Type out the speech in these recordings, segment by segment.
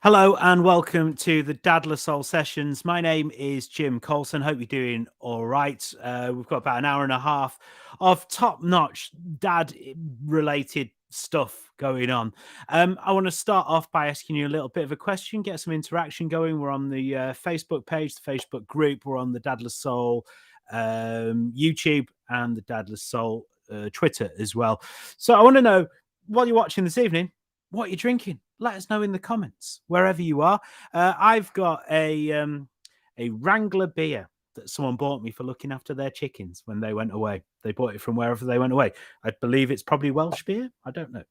Hello and welcome to the Dadler Soul Sessions. My name is Jim Colson. Hope you're doing all right. We've got about an hour and a half of top-notch dad-related stuff going on. I want to start off by asking you a little bit of a question, get some interaction going. We're on the Facebook page, the Facebook group. We're on the Dadler Soul YouTube and the Dadler Soul Twitter as well. So I want to know, what you're watching this evening, what you're drinking. Let us know in the comments wherever you are. I've got a Wrangler beer that someone bought me for looking after their chickens when they went away. They bought it from wherever they went away. I believe it's probably Welsh beer. I don't know.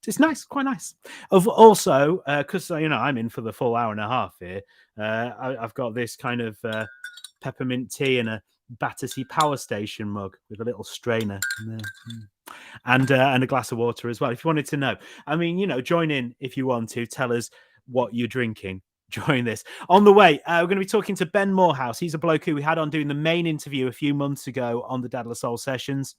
It's nice, quite nice. Also, because I'm in for the full hour and a half here. I've got this kind of peppermint tea in a Battersea Power Station mug with a little strainer in there. And a glass of water as well. If you wanted to know, I mean, join in if you want to. Tell us what you're drinking. Join this. On the way, we're going to be talking to Ben Moorhouse. He's a bloke who we had on doing the main interview a few months ago on the Dadler Soul Sessions.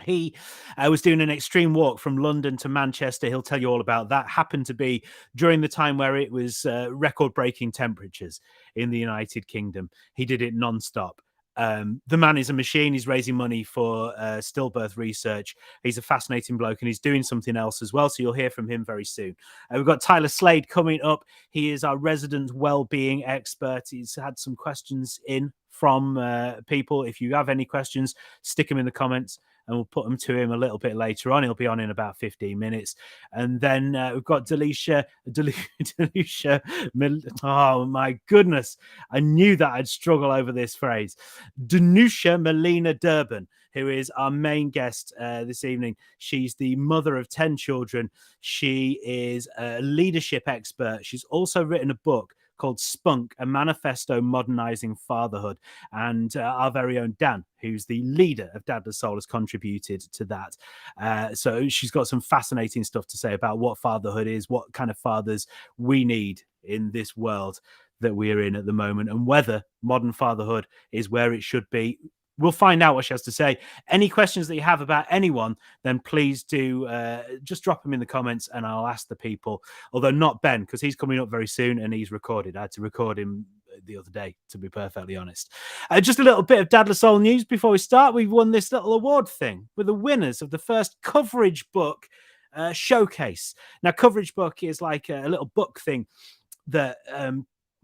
He was doing an extreme walk from London to Manchester. He'll tell you all about that. Happened to be during the time where it was record-breaking temperatures in the United Kingdom. He did it non-stop. The man is a machine. He's raising money for stillbirth research. He's a fascinating bloke, and he's doing something else as well. So you'll hear from him very soon. We've got Tyler Slade coming up. He is our resident well-being expert. He's had some questions in from people. If you have any questions, stick them in the comments, and we'll put them to him a little bit later on. He'll be on in about 15 minutes. And then we've got Danusia. Oh, my goodness. I knew that I'd struggle over this phrase. Danusia Malina-Derben, who is our main guest this evening. She's the mother of 10 children. She is a leadership expert. She's also written a book called Spunk, a Manifesto, Modernising Fatherhood. And our very own Dan, who's the leader of Dadler Soul, has contributed to that. So she's got some fascinating stuff to say about what fatherhood is, what kind of fathers we need in this world that we're in at the moment, and whether modern fatherhood is where it should be. We'll find out what she has to say. Any questions that you have about anyone, then please do just drop them in the comments and I'll ask the people. Although not Ben, because he's coming up very soon and he's recorded. I had to record him the other day, to be perfectly honest. Just a little bit of Dadler Soul news before we start. We've won this little award thing with the winners of the first coverage book showcase. Now, coverage book is like a little book thing that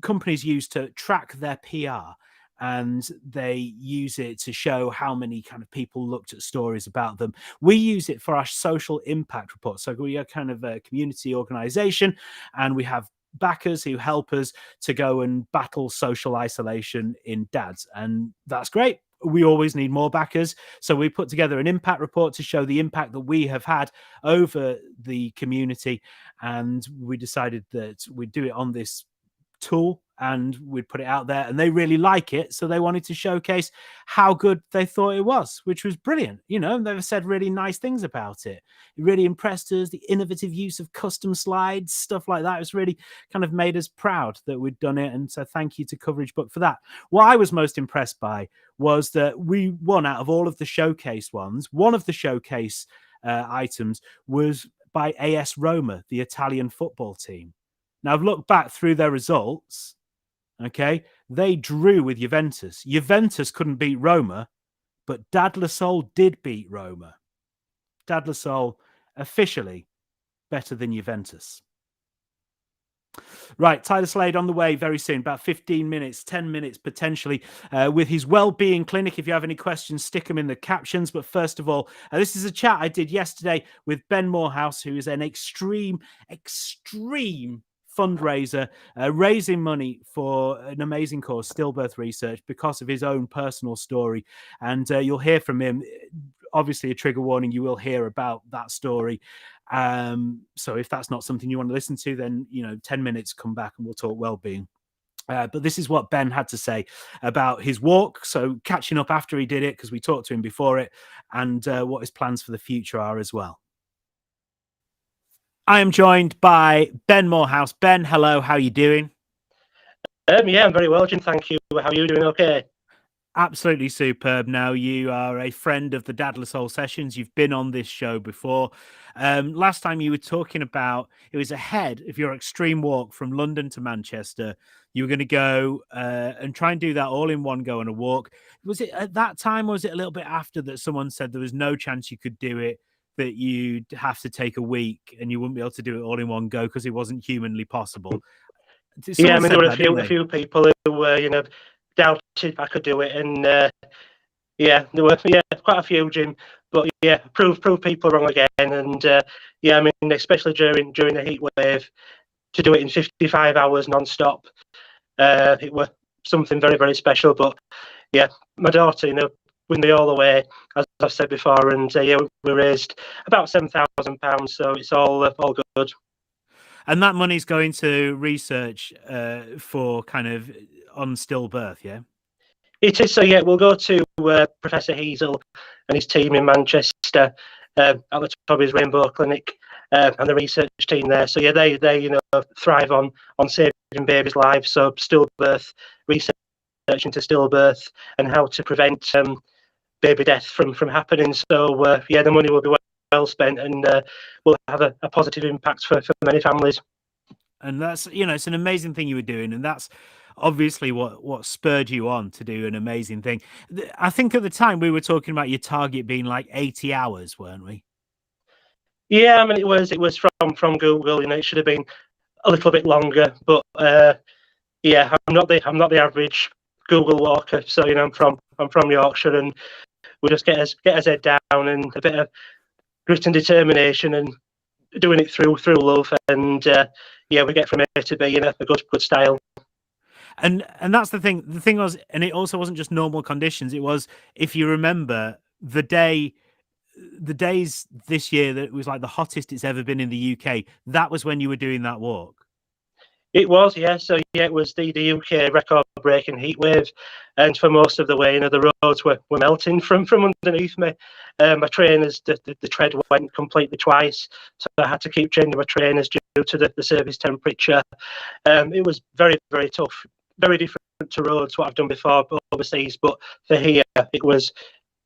companies use to track their PR. And they use it to show how many kind of people looked at stories about them. We use it for our social impact report. So we are kind of a community organization, and we have backers who help us to go and battle social isolation in dads. And that's great. We always need more backers. So we put together an impact report to show the impact that we have had over the community. And we decided that we'd do it on this tool and we'd put it out there, and they really like it, so they wanted to showcase how good they thought it was, which was brilliant. They've said really nice things about it. It really impressed us, the innovative use of custom slides, stuff like that. It's really kind of made us proud that we'd done it, and so thank you to Coverage Book for that. What I was most impressed by was that we won out of all of the showcase ones. One of the showcase items was by AS Roma, the Italian football team. Now, I've looked back through their results. Okay, they drew with Juventus. Juventus couldn't beat Roma, but Dadler Soul did beat Roma. Dadler Soul officially better than Juventus. Right, Tyler Slade on the way very soon, about 15 minutes, 10 minutes potentially, with his wellbeing clinic. If you have any questions, stick them in the captions. But first of all, this is a chat I did yesterday with Ben Moorhouse, who is an extreme fundraiser, raising money for an amazing cause, stillbirth research, because of his own personal story. And you'll hear from him. Obviously, a trigger warning, you will hear about that story. So if that's not something you want to listen to, then 10 minutes, come back and we'll talk well-being. But this is what Ben had to say about his walk. So catching up after he did it, because we talked to him before it, and what his plans for the future are as well. I am joined by Ben Moorhouse. Ben, hello. How are you doing? Yeah, I'm very well, Jim. Thank you. How are you doing? Okay. Absolutely superb. Now, you are a friend of the Dadless Soul Sessions. You've been on this show before. Last time you were talking about it was ahead of your extreme walk from London to Manchester. You were going to go and try and do that all in one go on a walk. Was it at that time, or was it a little bit after that someone said there was no chance you could do it, that you'd have to take a week and you wouldn't be able to do it all in one go because it wasn't humanly possible? Yeah, I Someone mean, there said were that, didn't a they? few people who doubted I could do it, and yeah, there were quite a few, Jim. But yeah, prove people wrong again, and yeah, I mean, especially during the heat wave, to do it in 55 hours non-stop, it was something very, very special. But yeah, my daughter, with me all the way, as I've said before, and yeah, we raised about £7,000, so it's all good. And that money's going to research for kind of on stillbirth, yeah? It is. So yeah, we'll go to Professor Hazel and his team in Manchester at the top of his Rainbow Clinic, and the research team there. So yeah, they thrive on saving babies' lives. So stillbirth research into stillbirth and how to prevent baby death from happening. So yeah, the money will be well spent, and will have a positive impact for many families. And that's, it's an amazing thing you were doing, and that's obviously what spurred you on to do an amazing thing. I think at the time we were talking about your target being like 80 hours, weren't we? Yeah, I mean, it was from Google. It should have been a little bit longer, but yeah, I'm not the average Google walker. So I'm from Yorkshire, and we just get us head down and a bit of grit and determination, and doing it through love, and yeah, we get from A to B in a good style. And that's the thing. The thing was, and it also wasn't just normal conditions. It was, if you remember, the days this year that it was like the hottest it's ever been in the UK. That was when you were doing that walk. It was, yeah. So yeah, it was the UK record-breaking heat wave, and for most of the way, the roads were melting from underneath me. My trainers, the tread went completely twice, so I had to keep changing my trainers due to the surface temperature. It was very, very tough, very different to roads what I've done before overseas, but for here it was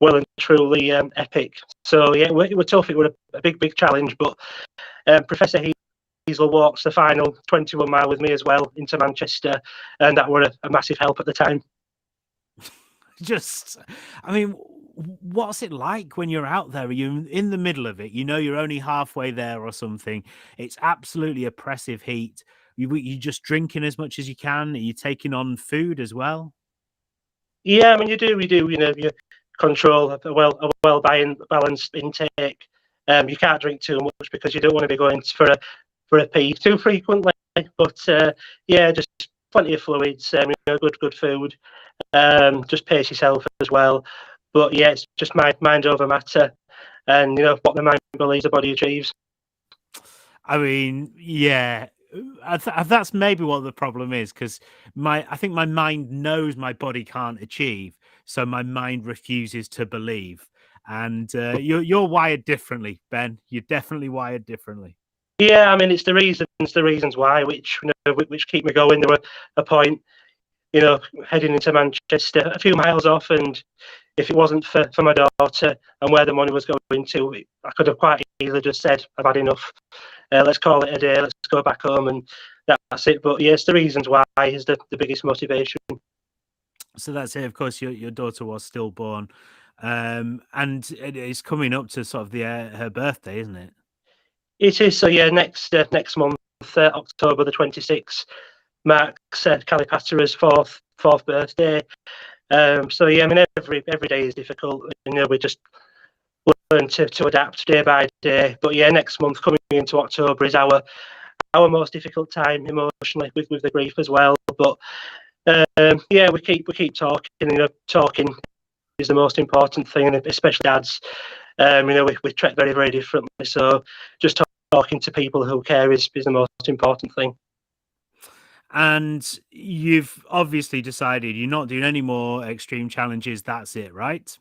well and truly epic. So yeah, it was tough. It was a big challenge, but Professor Hazel walks the final 21 mile with me as well into Manchester, and that were a massive help at the time. I mean, what's it like when you're out there? Are you in the middle of it? You're only halfway there or something. It's absolutely oppressive heat. You just drinking as much as you can. Are you taking on food as well? Yeah, I mean, you do. You control a well balanced intake. You can't drink too much because you don't want to be going for a pee too frequently. But yeah, just plenty of fluids. Good food. Just pace yourself as well. But yeah, it's just mind over matter, and what the mind believes, the body achieves. I mean, yeah, that's maybe what the problem is, because I think my mind knows my body can't achieve, so my mind refuses to believe. And you're wired differently, Ben. You're definitely wired differently. Yeah, I mean, it's the reasons why which keep me going. There were a point, heading into Manchester, a few miles off, and if it wasn't for my daughter and where the money was going to, I could have quite easily just said, I've had enough. Let's call it a day. Let's go back home, and that's it. But yes, the reasons why is the biggest motivation. So that's it. Of course, your daughter was stillborn, and it is coming up to sort of her birthday, isn't it? It is. So yeah, next month, October the 26th, marks Calipatera's fourth birthday. So yeah, I mean, every day is difficult. We just learn to adapt day by day. But yeah, next month coming into October is our most difficult time emotionally with the grief as well. But yeah, we keep talking. Talking is the most important thing, and especially dads. We treat very, very differently. So just talking to people who care is the most important thing. And you've obviously decided you're not doing any more extreme challenges. That's it, right?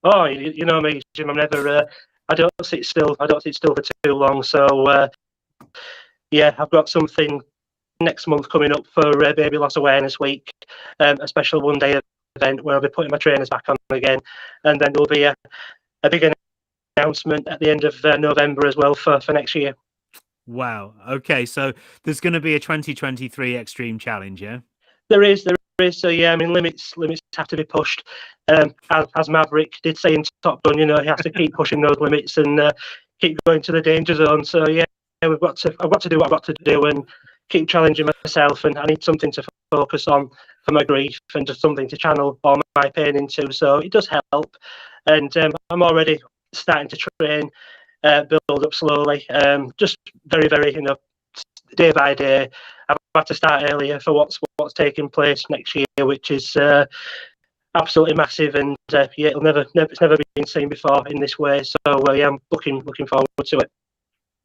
Oh, you know me, Jim. I'm never. I don't sit still. I don't sit still for too long. So yeah, I've got something next month coming up for Baby Loss Awareness Week. A special one day event where I'll be putting my trainers back on again, and then there'll be a big announcement at the end of November as well for next year. Wow. Okay, so there's going to be a 2023 Extreme Challenge, yeah? There is. So yeah, I mean, limits have to be pushed. As Maverick did say in Top Gun, he has to keep pushing those limits and keep going to the danger zone. So yeah, I've got to do what I've got to do and keep challenging myself. And I need something to focus on for my grief and just something to channel all my pain into. So it does help, and I'm already starting to train, build up slowly. Just very, very, day by day. I've had to start earlier for what's taking place next year, which is absolutely massive, and it's never been seen before in this way. So yeah, I'm looking forward to it.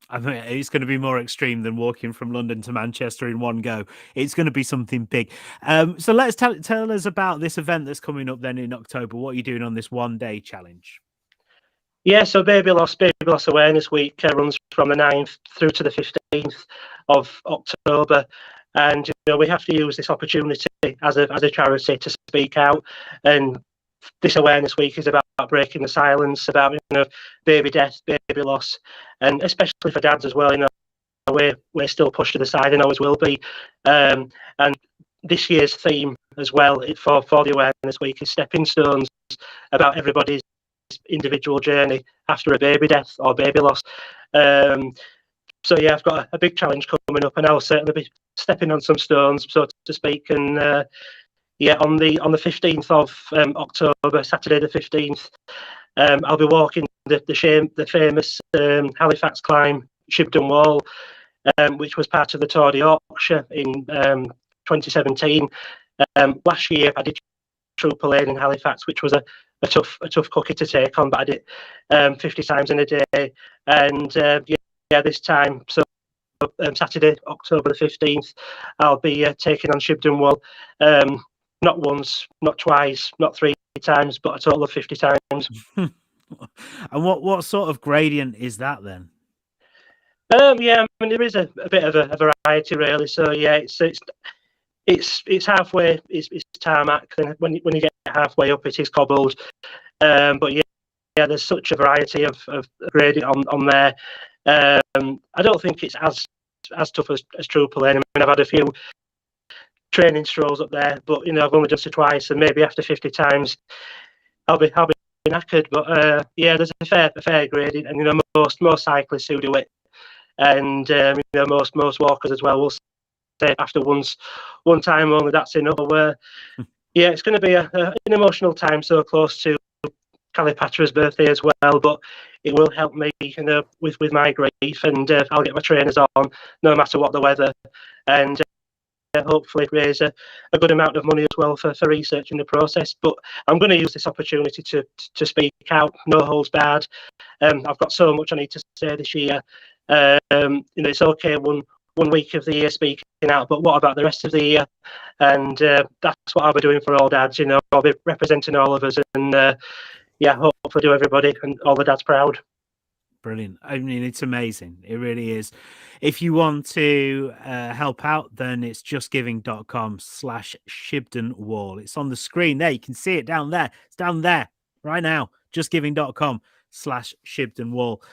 I mean, it's going to be more extreme than walking from London to Manchester in one go. It's going to be something big. So let's tell us about this event that's coming up then in October. What are you doing on this 1-day challenge? Yeah, so Baby Loss Awareness Week runs from the 9th through to the 15th of October. And we have to use this opportunity as a charity to speak out. And this awareness week is about breaking the silence about baby death, baby loss, and especially for dads as well. We're still pushed to the side and always will be. And this year's theme as well for the awareness week is stepping stones, about everybody's individual journey after a baby death or baby loss. So yeah, I've got a big challenge coming up, and I'll certainly be stepping on some stones, so to speak. And on the 15th of October, Saturday the 15th, I'll be walking the famous Halifax climb, Shibden Wall, which was part of the Tour de Yorkshire in 2017. Last year, I did Trooper Lane in Halifax, which was a tough cookie to take on, but I did 50 times in a day. And this time, so Saturday, October the 15th, I'll be taking on Shibden Wall, not once, not twice, not 3 times, but a total of 50 times. And what sort of gradient is that then? Yeah, I mean, there is a bit of a variety really. So yeah, it's halfway, it's tarmac. Then when you get halfway up, it is cobbled. But yeah, there's such a variety of gradient on there. I don't think it's as tough as Trooper Lane. I mean, I've had a few training strolls up there, but I've only done it twice, and maybe after 50 times, I'll be knackered. But yeah, there's a fair gradient, and most cyclists who do it, and most walkers as well will say after one time only, that's enough. Yeah, it's going to be an emotional time, so close to Calipatra's birthday as well, but it will help me with my grief, and I'll get my trainers on no matter what the weather, and hopefully raise a good amount of money as well for research in the process. But I'm going to use this opportunity to speak out, no holds barred. I've got so much I need to say this year. It's okay one week of the year speaking out, but what about the rest of the year? And that's what I'll be doing for all dads. I'll be representing all of us, and hopefully do everybody and all the dads proud. Brilliant. I mean, it's amazing. It really is. If you want to help out, then it's justgiving.com/Shibden Wall. It's on the screen there. You can see it down there. It's down there right now. Justgiving.com/Shibden Wall.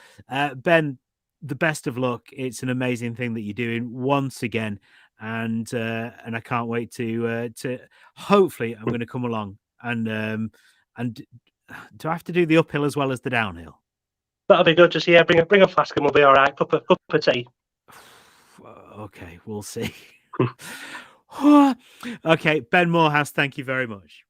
Ben, the best of luck. It's an amazing thing that you're doing once again. And I can't wait to hopefully I'm going to come along and do I have to do the uphill as well as the downhill? That'll be good. Just bring a flask and we'll be all right. Cup of tea. Okay, we'll see. Okay, Ben Moorhouse, thank you very much.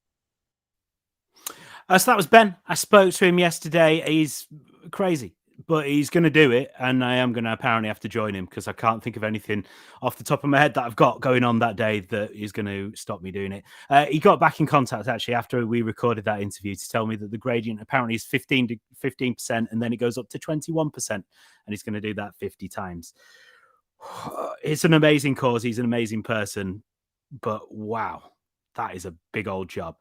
So that was Ben. I spoke to him yesterday. He's crazy, but he's going to do it, and I am going to apparently have to join him because I can't think of anything off the top of my head that I've got going on that day that is going to stop me doing it. He got back in contact actually after we recorded that interview to tell me that the gradient apparently is 15%, and then it goes up to 21%, and he's going to do that 50 times. It's an amazing cause. He's an amazing person, but wow, that is a big old job.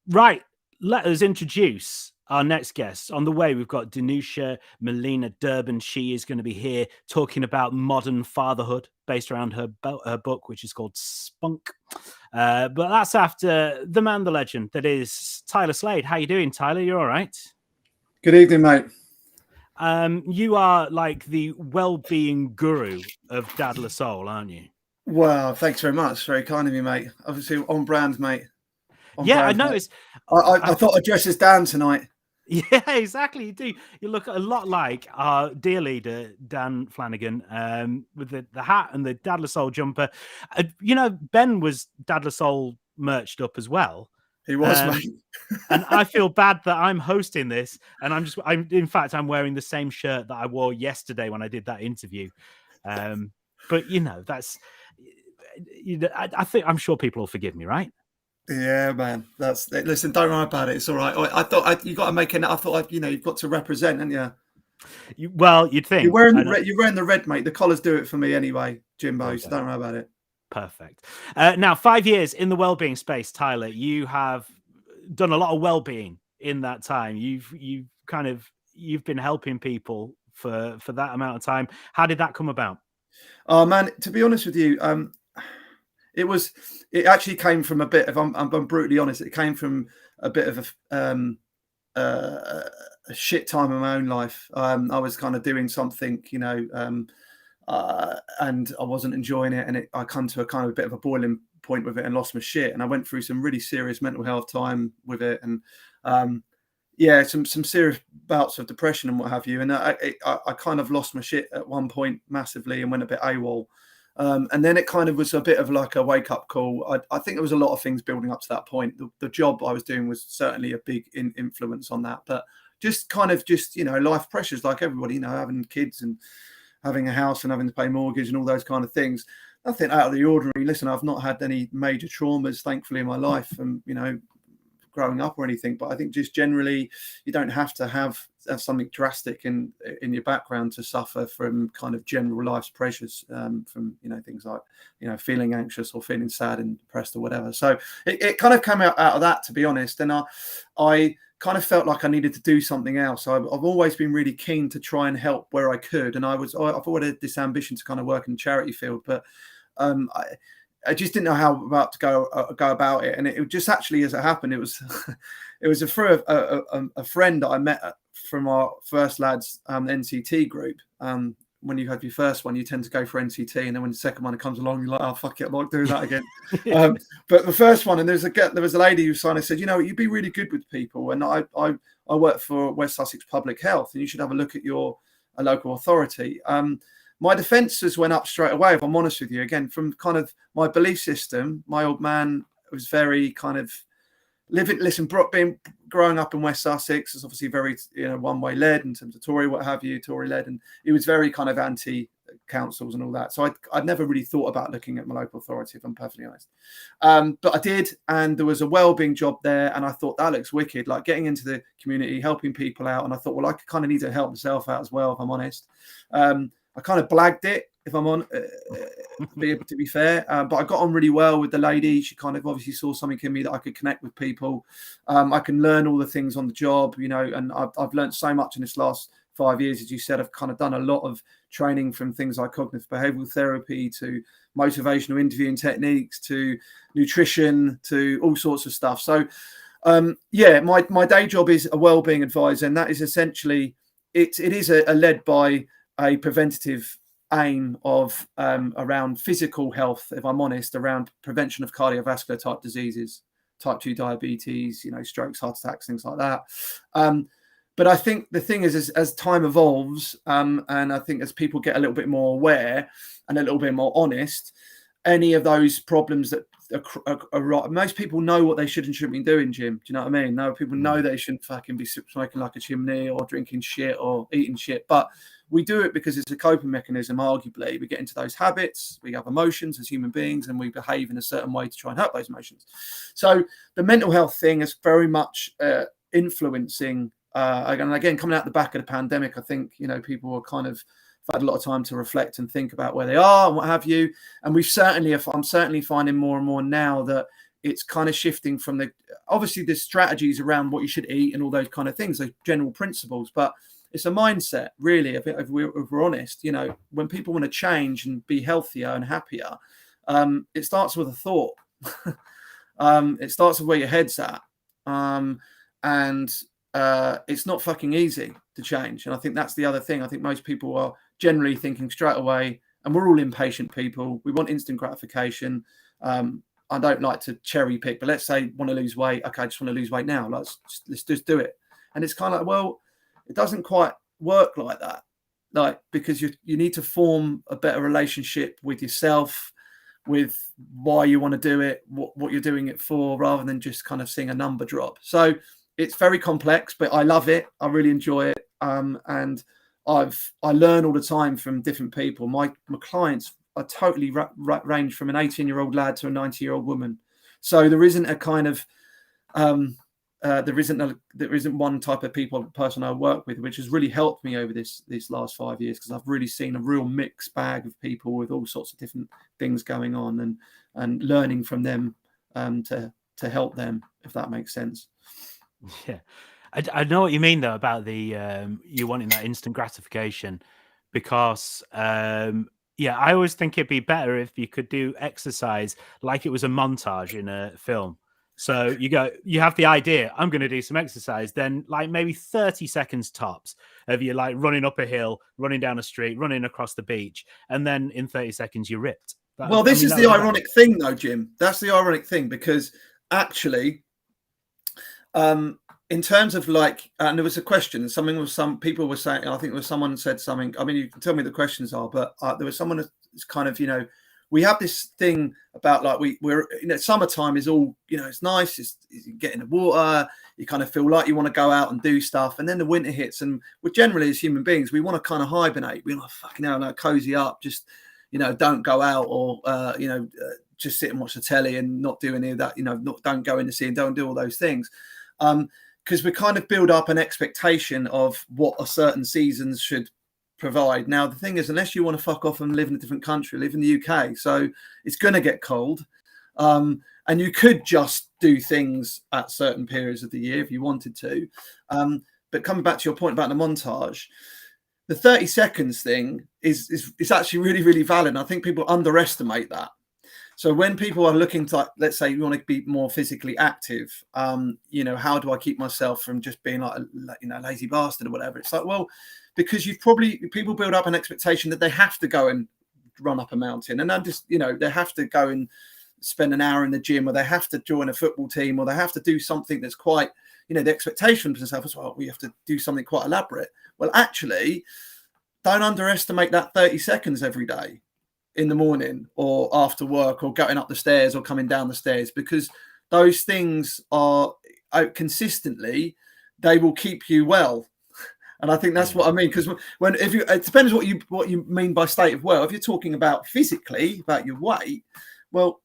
Right. let us introduce our next guest. On the way, we've got Danusia Malina-Derben. She is going to be here talking about modern fatherhood based around her book, which is called Spunk. But that's after the man, the legend, that is Tyler Slade. How you doing, Tyler? You all right? Good evening, mate. You are like the well-being guru of Dad La Soul, aren't you? Wow, thanks very much. Very kind of you, mate. Obviously on brand, mate. On yeah, brand, I noticed. I thought I'd dress as Dan tonight. Yeah, exactly. You do. You look a lot like our dear leader, Dan Flanagan, with the hat and the Dad La Soul jumper. Ben was Dad La Soul merched up as well. He was, mate. And I feel bad that I'm hosting this, and in fact, I'm wearing the same shirt that I wore yesterday when I did that interview. But that's, I think I'm sure people will forgive me, right? Yeah, man. Listen, don't worry about it. It's all right. I thought you got to make it. I thought you've got to represent, haven't you? You'd think you're wearing the red, mate. The collars do it for me anyway, Jimbo. Okay. So don't worry about it. Perfect. Now, 5 years in the wellbeing space, Tyler. You have done a lot of well-being in that time. You've been helping people for that amount of time. How did that come about? Oh man, to be honest with you, it actually came from a bit of, I'm brutally honest, it came from a bit of a shit time in my own life. I was kind of doing something, and I wasn't enjoying it, and I come to a kind of a bit of a boiling point with it and lost my shit. And I went through some really serious mental health time with it, and some serious bouts of depression and what have you. And I kind of lost my shit at one point massively and went a bit AWOL. And then it kind of was a bit of like a wake up call. I think there was a lot of things building up to that point. The job I was doing was certainly a big influence on that, but just life pressures like everybody, having kids and having a house and having to pay mortgage and all those kind of things. Nothing out of the ordinary. Listen, I've not had any major traumas, thankfully, in my life, and growing up or anything. But I think just generally, you don't have to have something drastic in your background to suffer from kind of general life's pressures, from things like feeling anxious or feeling sad and depressed or whatever. So it kind of came out of that, to be honest. And I kind of felt like I needed to do something else. I've always been really keen to try and help where I could, and I've always had this ambition to kind of work in the charity field, but I just didn't know how about to go about it. And it just actually, as it happened, it was through a friend that I met from our First Lads NCT group. When you have your first one, you tend to go for NCT, and then when the second one comes along, you're like, oh fuck it, I'm not doing that again. But the first one, and there was a lady who signed and said, you'd be really good with people, and I work for West Sussex Public Health, and you should have a look at your local authority. My defences went up straight away, if I'm honest with you. Again, from kind of my belief system, my old man was very kind of growing up in West Sussex is obviously very one-way led in terms of Tory, what have you, Tory led, and he was very kind of anti-councils and all that. So I'd never really thought about looking at my local authority, if I'm perfectly honest. But I did, and there was a wellbeing job there, and I thought that looks wicked, like getting into the community, helping people out. And I thought, well, I kind of need to help myself out as well, if I'm honest. I kind of blagged it, if I'm on, to be fair. But I got on really well with the lady. She kind of obviously saw something in me that I could connect with people. I can learn all the things on the job, and I've learned so much in this last 5 years. As you said, I've kind of done a lot of training, from things like cognitive behavioral therapy to motivational interviewing techniques to nutrition to all sorts of stuff. So, my day job is a wellbeing advisor, and that is essentially, it is led by a preventative aim of around physical health, if I'm honest, around prevention of cardiovascular type diseases, type 2 diabetes, strokes, heart attacks, things like that. But I think the thing is, as time evolves, and I think as people get a little bit more aware and a little bit more honest, any of those problems that are most people know what they should and shouldn't be doing, Jim. Do you know what I mean? No, people know they shouldn't fucking be smoking like a chimney or drinking shit or eating shit, but we do it because it's a coping mechanism. Arguably, we get into those habits, we have emotions as human beings, and we behave in a certain way to try and help those emotions. So the mental health thing is very much influencing. And again, coming out the back of the pandemic, I think people are kind of had a lot of time to reflect and think about where they are and what have you. And I'm certainly finding more and more now that it's kind of shifting from obviously there's strategies around what you should eat and all those kind of things, those general principles, but it's a mindset, really. If we're honest, when people want to change and be healthier and happier, it starts with a thought. It starts with where your head's at. And it's not fucking easy to change. And I think that's the other thing. I think most people are generally thinking straight away, and we're all impatient people. We want instant gratification. I don't like to cherry pick, but let's say want to lose weight. Okay, I just want to lose weight now. Let's just do it. And it's kind of like, well, it doesn't quite work like that. Like, because you need to form a better relationship with yourself, with why you want to do it, what you're doing it for, rather than just kind of seeing a number drop. So it's very complex, but I love it. I really enjoy it. And I learn all the time from different people. My clients are totally range from an 18-year-old lad to a 90-year-old woman. So there isn't a kind of there isn't one type of person I work with, which has really helped me over these last 5 years, because I've really seen a real mixed bag of people with all sorts of different things going on, and learning from them to help them, if that makes sense. Yeah, I know what you mean though about the you wanting that instant gratification, because I always think it'd be better if you could do exercise like it was a montage in a film. So you have the idea, I'm going to do some exercise, then like maybe 30 seconds tops of you like running up a hill, running down a street, running across the beach, and then in 30 seconds you're ripped. This is the ironic thing though, Jim. That's the ironic thing, because actually, in terms of like, and there was a question, some people were saying, I think it was someone said something, I mean, you can tell me the questions are, but there was someone that's kind of, we have this thing about like we're summertime is all, it's nice, you get in the water, you kind of feel like you want to go out and do stuff, and then the winter hits, and we're generally, as human beings, we want to kind of hibernate. We want to fucking hell, like cozy up, just don't go out, or just sit and watch the telly and not do any of that, don't go in the sea and don't do all those things, because we kind of build up an expectation of what a certain seasons should provide. Now the thing is, unless you want to fuck off and live in a different country, live in the UK, so it's going to get cold, and you could just do things at certain periods of the year if you wanted to, but coming back to your point about the montage, the 30 seconds thing is actually really, really valid, and I think people underestimate that. So when people are looking to, like, let's say you want to be more physically active, how do I keep myself from just being like a lazy bastard or whatever? It's like, well, because people build up an expectation that they have to go and run up a mountain, and then just, they have to go and spend an hour in the gym, or they have to join a football team, or they have to do something that's quite, the expectation for themselves as well. We have to do something quite elaborate. Well, actually, don't underestimate that 30 seconds every day in the morning or after work or going up the stairs or coming down the stairs, because those things are consistently, they will keep you well. And I think that's what I mean, because it depends what you mean by state of well. If you're talking about physically, about your weight, well,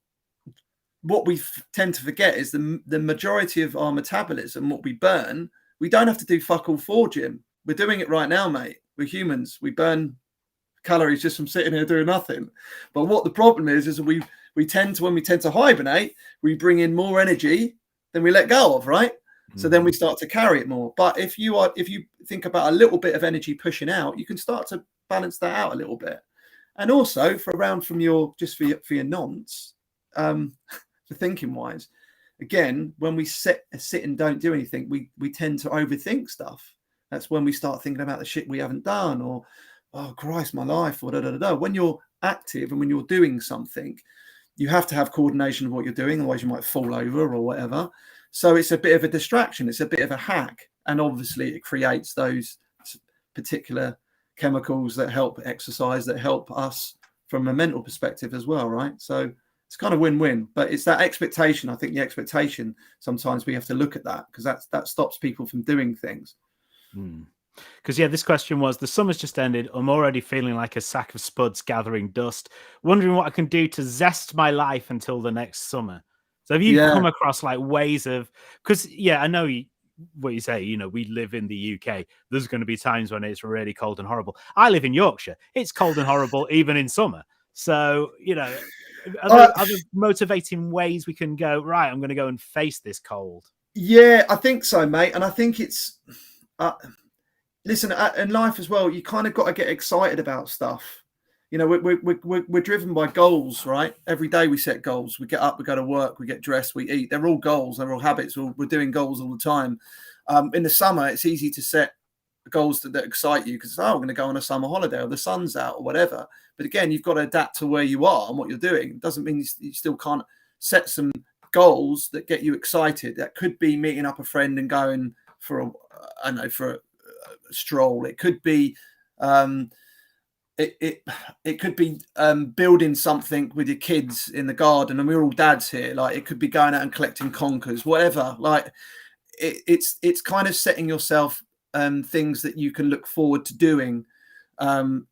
what we tend to forget is the majority of our metabolism, what we burn, we don't have to do fuck all for, Jim. We're doing it right now, mate. We're humans. We burn calories just from sitting here doing nothing. But what the problem is we tend to, when we tend to hibernate, we bring in more energy than we let go of, right? So then we start to carry it more. But if you think about a little bit of energy pushing out, you can start to balance that out a little bit. And also for your nonce, for thinking wise, again, when we sit and don't do anything, we tend to overthink stuff. That's when we start thinking about the shit we haven't done, or, oh Christ, my life, or da. When you're active and when you're doing something, you have to have coordination of what you're doing, otherwise you might fall over or whatever. So it's a bit of a distraction. It's a bit of a hack. And obviously it creates those particular chemicals that help exercise, that help us from a mental perspective as well, right? So it's kind of win-win. But it's that expectation. I think the expectation, sometimes we have to look at that, because that stops people from doing things. Because this question was, the summer's just ended, I'm already feeling like a sack of spuds gathering dust, wondering what I can do to zest my life until the next summer. So have you come across like ways of, because I know what you say, we live in the UK, there's going to be times when it's really cold and horrible. I live in Yorkshire, it's cold and horrible even in summer. So Are there motivating ways we can go, right, I'm going to go and face this cold? Yeah, I think so, mate. And I think it's, listen, in life as well, you kind of got to get excited about stuff. You know, we're driven by goals, right? Every day we set goals. We get up, we go to work, we get dressed, we eat. They're all goals. They're all habits. We're doing goals all the time. In the summer, it's easy to set goals that excite you because, we're going to go on a summer holiday or the sun's out or whatever. But again, you've got to adapt to where you are and what you're doing. It doesn't mean you still can't set some goals that get you excited. That could be meeting up a friend and going for a stroll. It could be it could be building something with your kids in the garden, and we're all dads here. Like, it could be going out and collecting conkers, whatever. Like, it's kind of setting yourself things that you can look forward to doing, and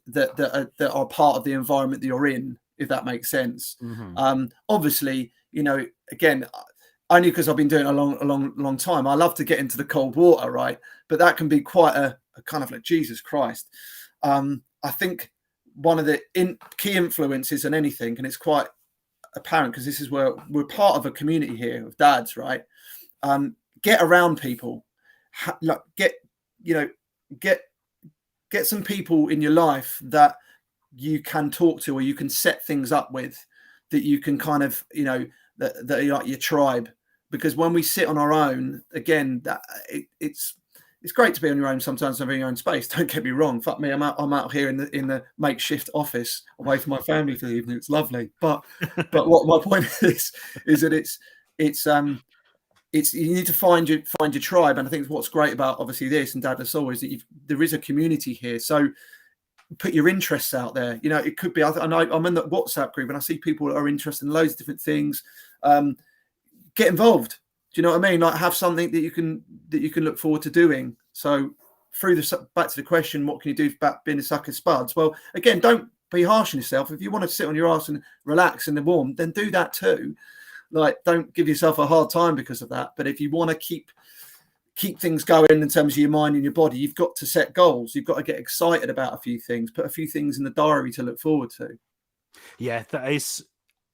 that are part of the environment that you're in, if that makes sense. Obviously, you know, again, only because I've been doing it a long time, I love to get into the cold water, right? But that can be quite a kind of like, Jesus Christ. I think one of the key influences on anything, and it's quite apparent because this is where we're part of a community here of dads, right? Get around people, get some people in your life that you can talk to, or you can set things up with, that you can kind of, you know, that are like your tribe. Because when we sit on our own, again, that it's great to be on your own sometimes, having your own space. Don't get me wrong. Fuck me, I'm out here in the makeshift office away from my family for the evening. It's lovely. But what my point is that it's you need to find your tribe. And I think what's great about obviously this and Dad Soul is that there is a community here. So put your interests out there. You know, it could be, I know I'm in the WhatsApp group and I see people that are interested in loads of different things. Get involved. Do you know what I mean? Like, have something that you can look forward to doing. So back to the question, what can you do about being a sucker spuds? Well, again, don't be harsh on yourself. If you want to sit on your ass and relax in the warm, then do that too. Like, don't give yourself a hard time because of that. But if you want to keep things going in terms of your mind and your body, you've got to set goals. You've got to get excited about a few things, put a few things in the diary to look forward to. Yeah, that is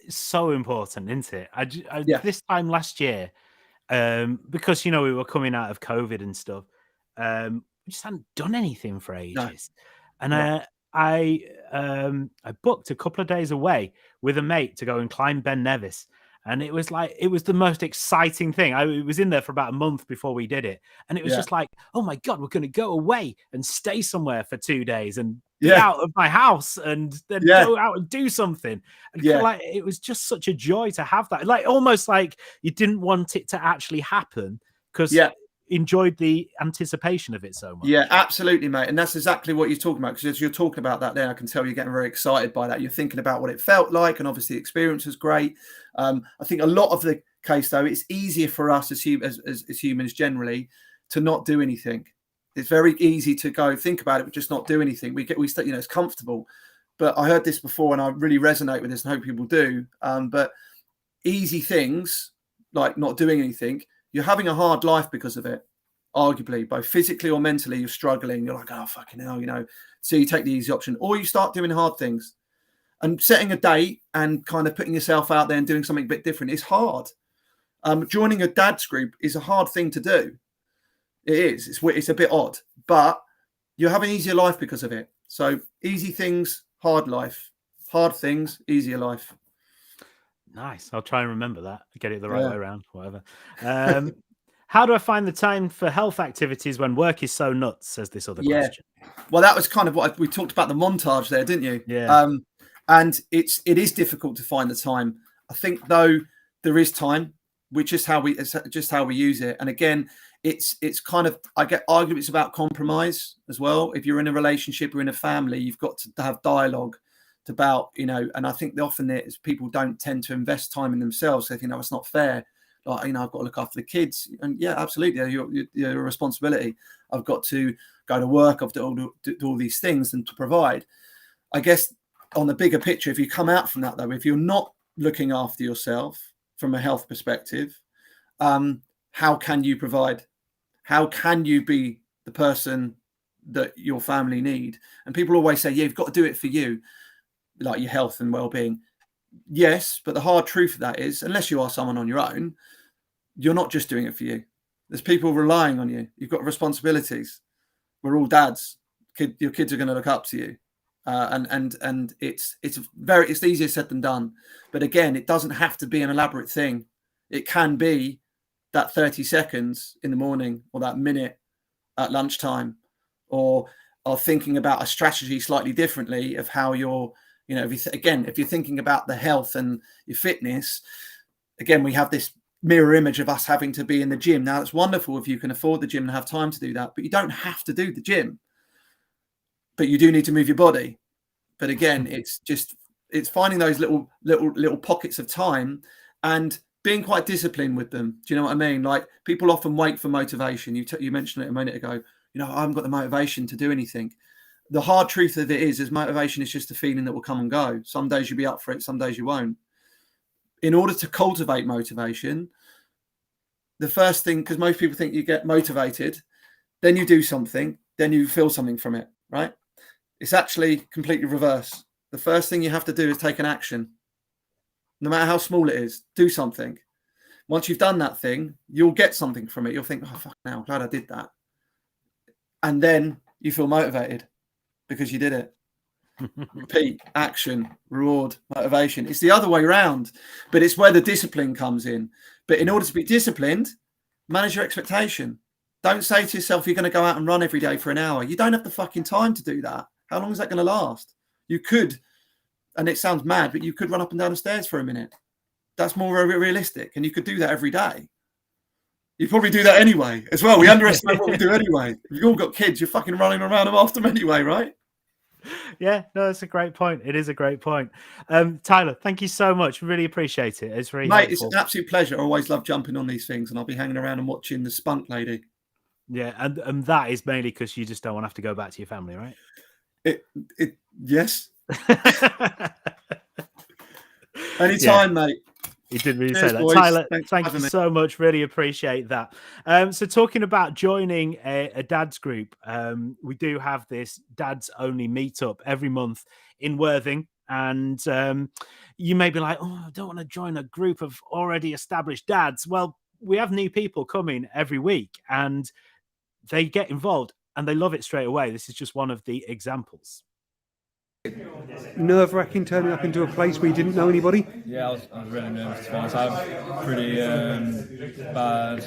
so important, isn't it? This time last year, because, you know, we were coming out of COVID and stuff, we just hadn't done anything for ages. No. And I booked a couple of days away with a mate to go and climb Ben Nevis. And it was the most exciting thing. I was in there for about a month before we did it. And it was just like, oh my God, we're going to go away and stay somewhere for 2 days and be out of my house and then go out and do something. And like, it was just such a joy to have that. Like, almost like you didn't want it to actually happen because enjoyed the anticipation of it so much. Yeah, absolutely, mate. And that's exactly what you're talking about. Because as you're talking about that there, I can tell you're getting very excited by that. You're thinking about what it felt like, and obviously the experience was great. I think a lot of the case, though, it's easier for us as humans generally to not do anything. It's very easy to go think about it, but just not do anything. We you know, it's comfortable. But I heard this before, and I really resonate with this, and hope people do. But easy things like not doing anything, you're having a hard life because of it. Arguably, both physically or mentally, you're struggling. You're like, oh, fucking hell, you know. So you take the easy option, or you start doing hard things. And setting a date and kind of putting yourself out there and doing something a bit different is hard. Joining a dad's group is a hard thing to do. It is. It's a bit odd, but you have an easier life because of it. So easy things, hard life. Hard things, easier life. Nice. I'll try and remember that. Get it the right way around. Whatever. How do I find the time for health activities when work is so nuts? Says this other question. Well, that was kind of what we talked about, the montage there, didn't you? Yeah. And it is difficult to find the time. I think, though, there is time, which is just how we use it. And again, it's kind of, I get arguments about compromise as well. If you're in a relationship or in a family, you've got to have dialogue about, you know, and I think often people don't tend to invest time in themselves. They think, no, it's not fair. Like, you know, I've got to look after the kids. And yeah, absolutely. Your responsibility. I've got to go to work. I've got to do all these things and to provide. I guess on the bigger picture, if you come out from that, though, if you're not looking after yourself from a health perspective, how can you provide? How can you be the person that your family need? And people always say, yeah, you've got to do it for you, like your health and well-being. yes, but the hard truth of that is, unless you are someone on your own, you're not just doing it for you. There's people relying on you. You've got responsibilities. We're all dads. Your kids are going to look up to you, and it's easier said than done. But again, it doesn't have to be an elaborate thing. It can be that 30 seconds in the morning, or that minute at lunchtime, or thinking about a strategy slightly differently of how you're, if you're thinking about the health and your fitness, again, we have this mirror image of us having to be in the gym. Now, it's wonderful if you can afford the gym and have time to do that, but you don't have to do the gym. But you do need to move your body. But again, it's finding those little pockets of time and being quite disciplined with them. Do you know what I mean? Like, people often wait for motivation. You mentioned it a minute ago. I haven't got the motivation to do anything. The hard truth of it is motivation is just a feeling that will come and go. Some days you'll be up for it, some days you won't. In order to cultivate motivation, the first thing, because most people think you get motivated, then you do something, then you feel something from it, right? It's actually completely reverse. The first thing you have to do is take an action. No matter how small it is, do something. Once you've done that thing, you'll get something from it. You'll think, oh, fuck, now I'm glad I did that. And then you feel motivated because you did it. Repeat, action, reward, motivation. It's the other way around, but it's where the discipline comes in. But in order to be disciplined, manage your expectation. Don't say to yourself, you're going to go out and run every day for an hour. You don't have the fucking time to do that. How long is that going to last? You could, and it sounds mad, but you could run up and down the stairs for a minute. That's more realistic. And you could do that every day. You probably do that anyway as well. We underestimate what we do anyway. If you've all got kids, you're fucking running around them after them anyway, right? Yeah, no, it's a great point. It is a great point. Tyler, thank you so much. Really appreciate it. It's really helpful. It's an absolute pleasure. I always love jumping on these things, and I'll be hanging around and watching the Spunk lady. Yeah, and that is mainly because you just don't want to have to go back to your family, right? Yes. Anytime, mate. He didn't really say that. Boys. Tyler, thank you so much. Really appreciate that. So talking about joining a dads group, we do have this dads only meetup every month in Worthing. And you may be like, oh, I don't want to join a group of already established dads. Well, we have new people coming every week and they get involved and they love it straight away. This is just one of the examples. Nerve-wracking turning up into a place where you didn't know anybody? Yeah, I was really nervous, to be honest. I have pretty bad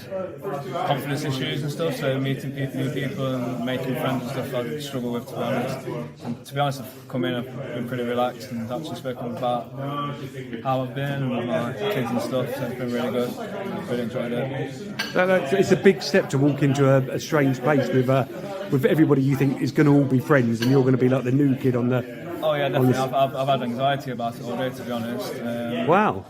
confidence issues and stuff, so meeting new people and making friends and stuff I struggle with, to be honest. And to be honest, I've come in, I've been pretty relaxed and actually spoken about how I've been and with my kids and stuff, so it's been really good. I've really enjoyed it. It's a big step to walk into a strange place with everybody you think is going to all be friends, and you're going to be like the new kid on the... Oh yeah, definitely. I've had anxiety about it all day, to be honest. Wow.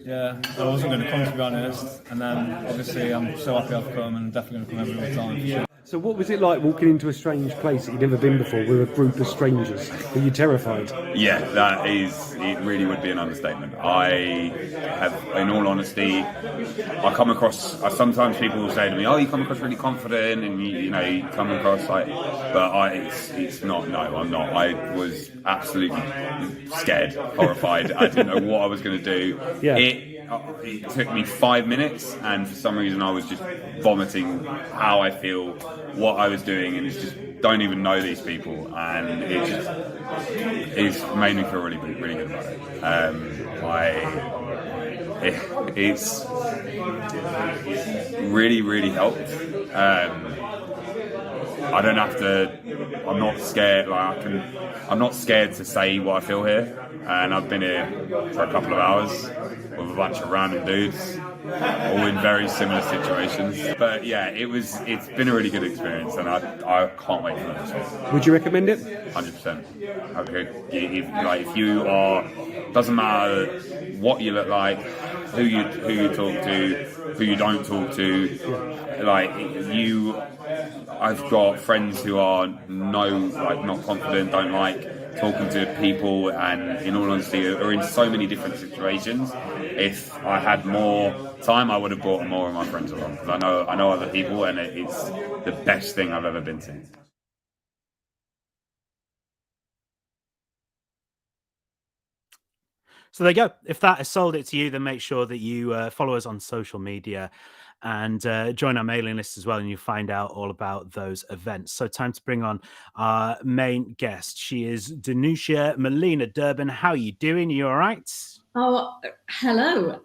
Yeah, I wasn't going to come, to be honest, and then obviously I'm so happy I've come and definitely going to come every time. Sure. So what was it like walking into a strange place that you'd never been before with a group of strangers? Were you terrified? Yeah, it really would be an understatement. I have, in all honesty, sometimes people will say to me, oh, you come across really confident and you come across like, but it's not, no, I'm not. I was absolutely scared, horrified. I didn't know what I was going to do. Yeah. It took me 5 minutes and for some reason I was just vomiting how I feel, what I was doing, and it's just don't even know these people, and it's made me feel really, really good about it. It's really, really helped. I don't have to. I'm not scared. I'm not scared to say what I feel here, and I've been here for a couple of hours with a bunch of random dudes, all in very similar situations. But yeah, it's been a really good experience, and I can't wait for the next one. Would you recommend it? 100%. Okay. If you are, doesn't matter what you look like, who you talk to, who you don't talk to, I've got friends who are not confident, don't like talking to people, and in all honesty are in so many different situations. If I had more time, I would have brought more of my friends along, because I know other people, and it's the best thing I've ever been to. So there you go. If that has sold it to you, then make sure that you follow us on social media and join our mailing list as well, and you find out all about those events. So time to bring on our main guest. She is Danusia Malina-Derben. How are you doing? Are you all right? Oh, hello.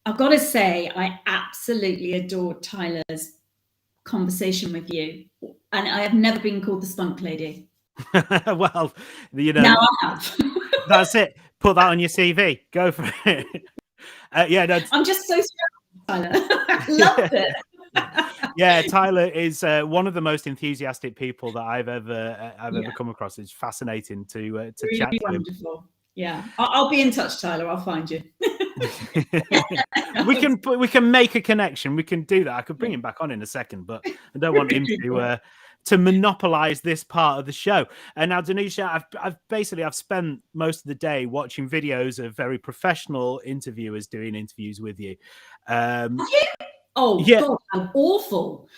I've got to say, I absolutely adored Tyler's conversation with you, and I have never been called the Spunk lady. Well, you know, Now I have. That's it. Put that on your CV. Go for it. Yeah, no, I'm just so strong, Tyler. I loved it. yeah, Tyler is one of the most enthusiastic people that I've ever come across. It's fascinating to Really chat to him. wonderful. Yeah, I'll be in touch, Tyler. I'll find you. we can make a connection. We can do that. I could bring him back on in a second, but I don't want him to monopolize this part of the show. And now, Danusia, I've spent most of the day watching videos of very professional interviewers doing interviews with you. Have you? Oh, yeah. God, how awful.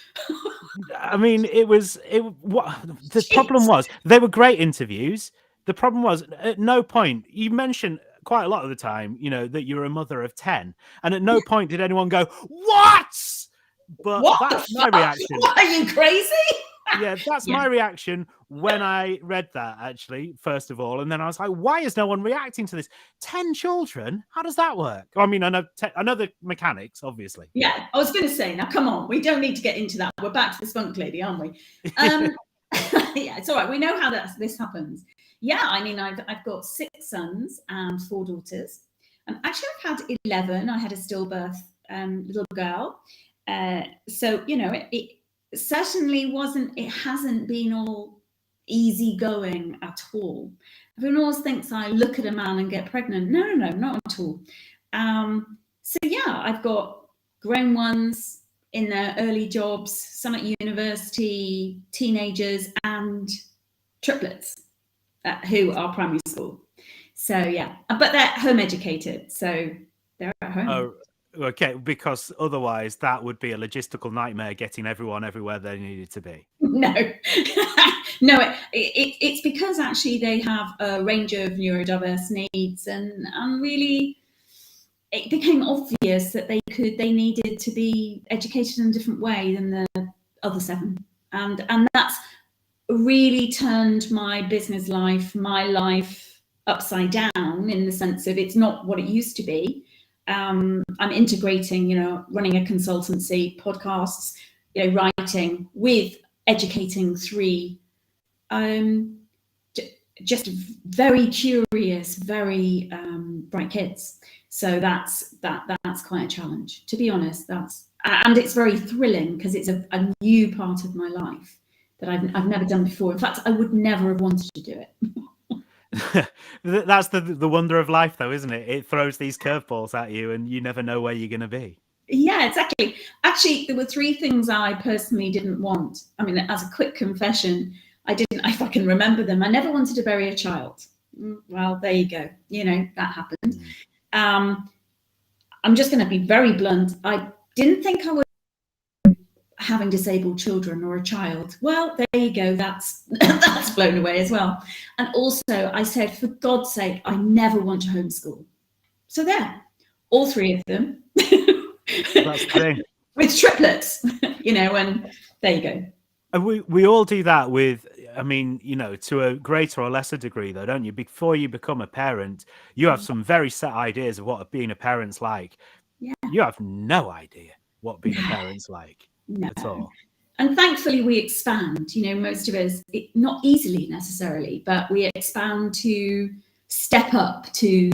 I mean, the problem was they were great interviews. The problem was at no point, you mentioned quite a lot of the time, you know, that you're a mother of 10. And at no point did anyone go, what? But what that's my reaction. Are you crazy? Yeah, that's my reaction when I read that, actually, first of all. And then I was like, why is no one reacting to this? 10 children? How does that work? I mean, I know the mechanics, obviously. Yeah, I was going to say, now come on, we don't need to get into that. We're back to the Spunk lady, aren't we? Yeah, it's all right. We know how this happens. Yeah, I mean, I've got 6 sons and 4 daughters. Actually, I've had 11. I had a stillbirth little girl. So, you know, it certainly hasn't been all easy going at all. Everyone always thinks I look at a man and get pregnant. No, not at all. So yeah, I've got grown ones in their early jobs, some at university, teenagers, and triplets who are primary school. So yeah, but they're home educated, so they're at home. Oh, okay, because otherwise that would be a logistical nightmare getting everyone everywhere they needed to be. No, no, it's because actually they have a range of neurodiverse needs, and really it became obvious that they needed to be educated in a different way than the other 7, and that's really turned my business life, my life upside down, in the sense of it's not what it used to be. I'm integrating, you know, running a consultancy, podcasts, you know, writing with educating 3 just very curious, very bright kids. So that's quite a challenge, to be honest. And it's very thrilling because it's a new part of my life that I've never done before. In fact, I would never have wanted to do it. That's the wonder of life, though, isn't it? It throws these curveballs at you and you never know where you're going to be. Yeah, exactly. Actually, there were 3 things I personally didn't want. I mean, as a quick confession, if I can remember them, I never wanted to bury a child. Well, there you go. You know, that happened. I'm just going to be very blunt. I didn't think I would having disabled children or a child. Well, there you go. That's blown away as well. And also I said, for God's sake, I never want to homeschool. So there, all 3 of them. That's the thing. With triplets, you know, and there you go. And we all do that with, I mean, you know, to a greater or lesser degree, though, don't you? Before you become a parent, you have some very set ideas of what being a parent's like. Yeah. You have no idea what being a parent's like at all. And thankfully we expand, you know, most of us, not easily necessarily, but we expand to step up to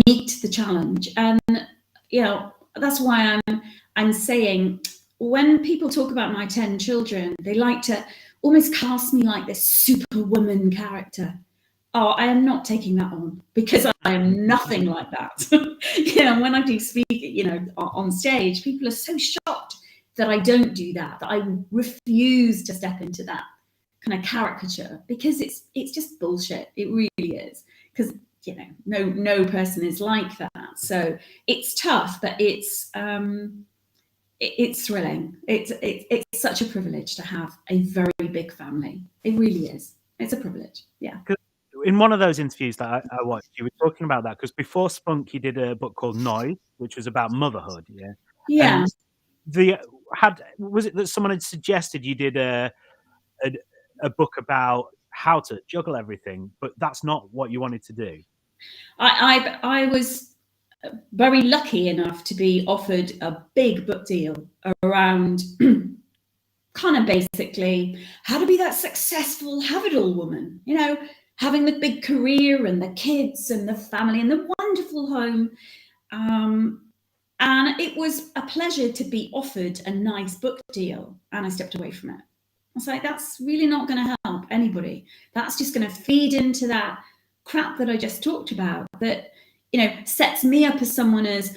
meet the challenge. And, you know, that's why I'm saying, when people talk about my 10 children, they like to almost cast me like this superwoman character. Oh, I am not taking that on, because I am nothing like that. You know, when I do speak, you know, on stage, people are so shocked that I don't do that I refuse to step into that kind of caricature, because it's just bullshit. It really is, because, you know, no person is like that. So it's tough, but it's thrilling. It's such a privilege to have a very big family. It really is. It's a privilege. Yeah. in one of those interviews that I watched, you were talking about that because before Spunk, you did a book called Noise, which was about motherhood. Yeah. Yeah. And was it that someone had suggested you did a book about how to juggle everything, but that's not what you wanted to do? I was very lucky enough to be offered a big book deal around kind of basically how to be that successful have-it-all woman, you know, having the big career and the kids and the family and the wonderful home. And it was a pleasure to be offered a nice book deal, and I stepped away from it. I was like, that's really not going to help anybody. That's just going to feed into that crap that I just talked about, that, you know, sets me up as someone as,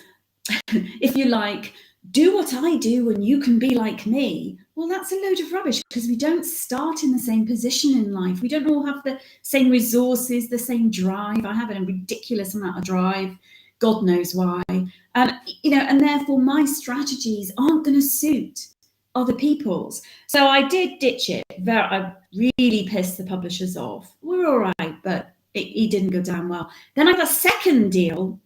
if you like, do what I do and you can be like me. Well, that's a load of rubbish, because we don't start in the same position in life. We don't all have the same resources, the same drive. I have a ridiculous amount of drive. God knows why. You know, and therefore my strategies aren't going to suit other people's. So I did ditch it. I really pissed the publishers off. We're all right, but it didn't go down well. Then I got a second deal,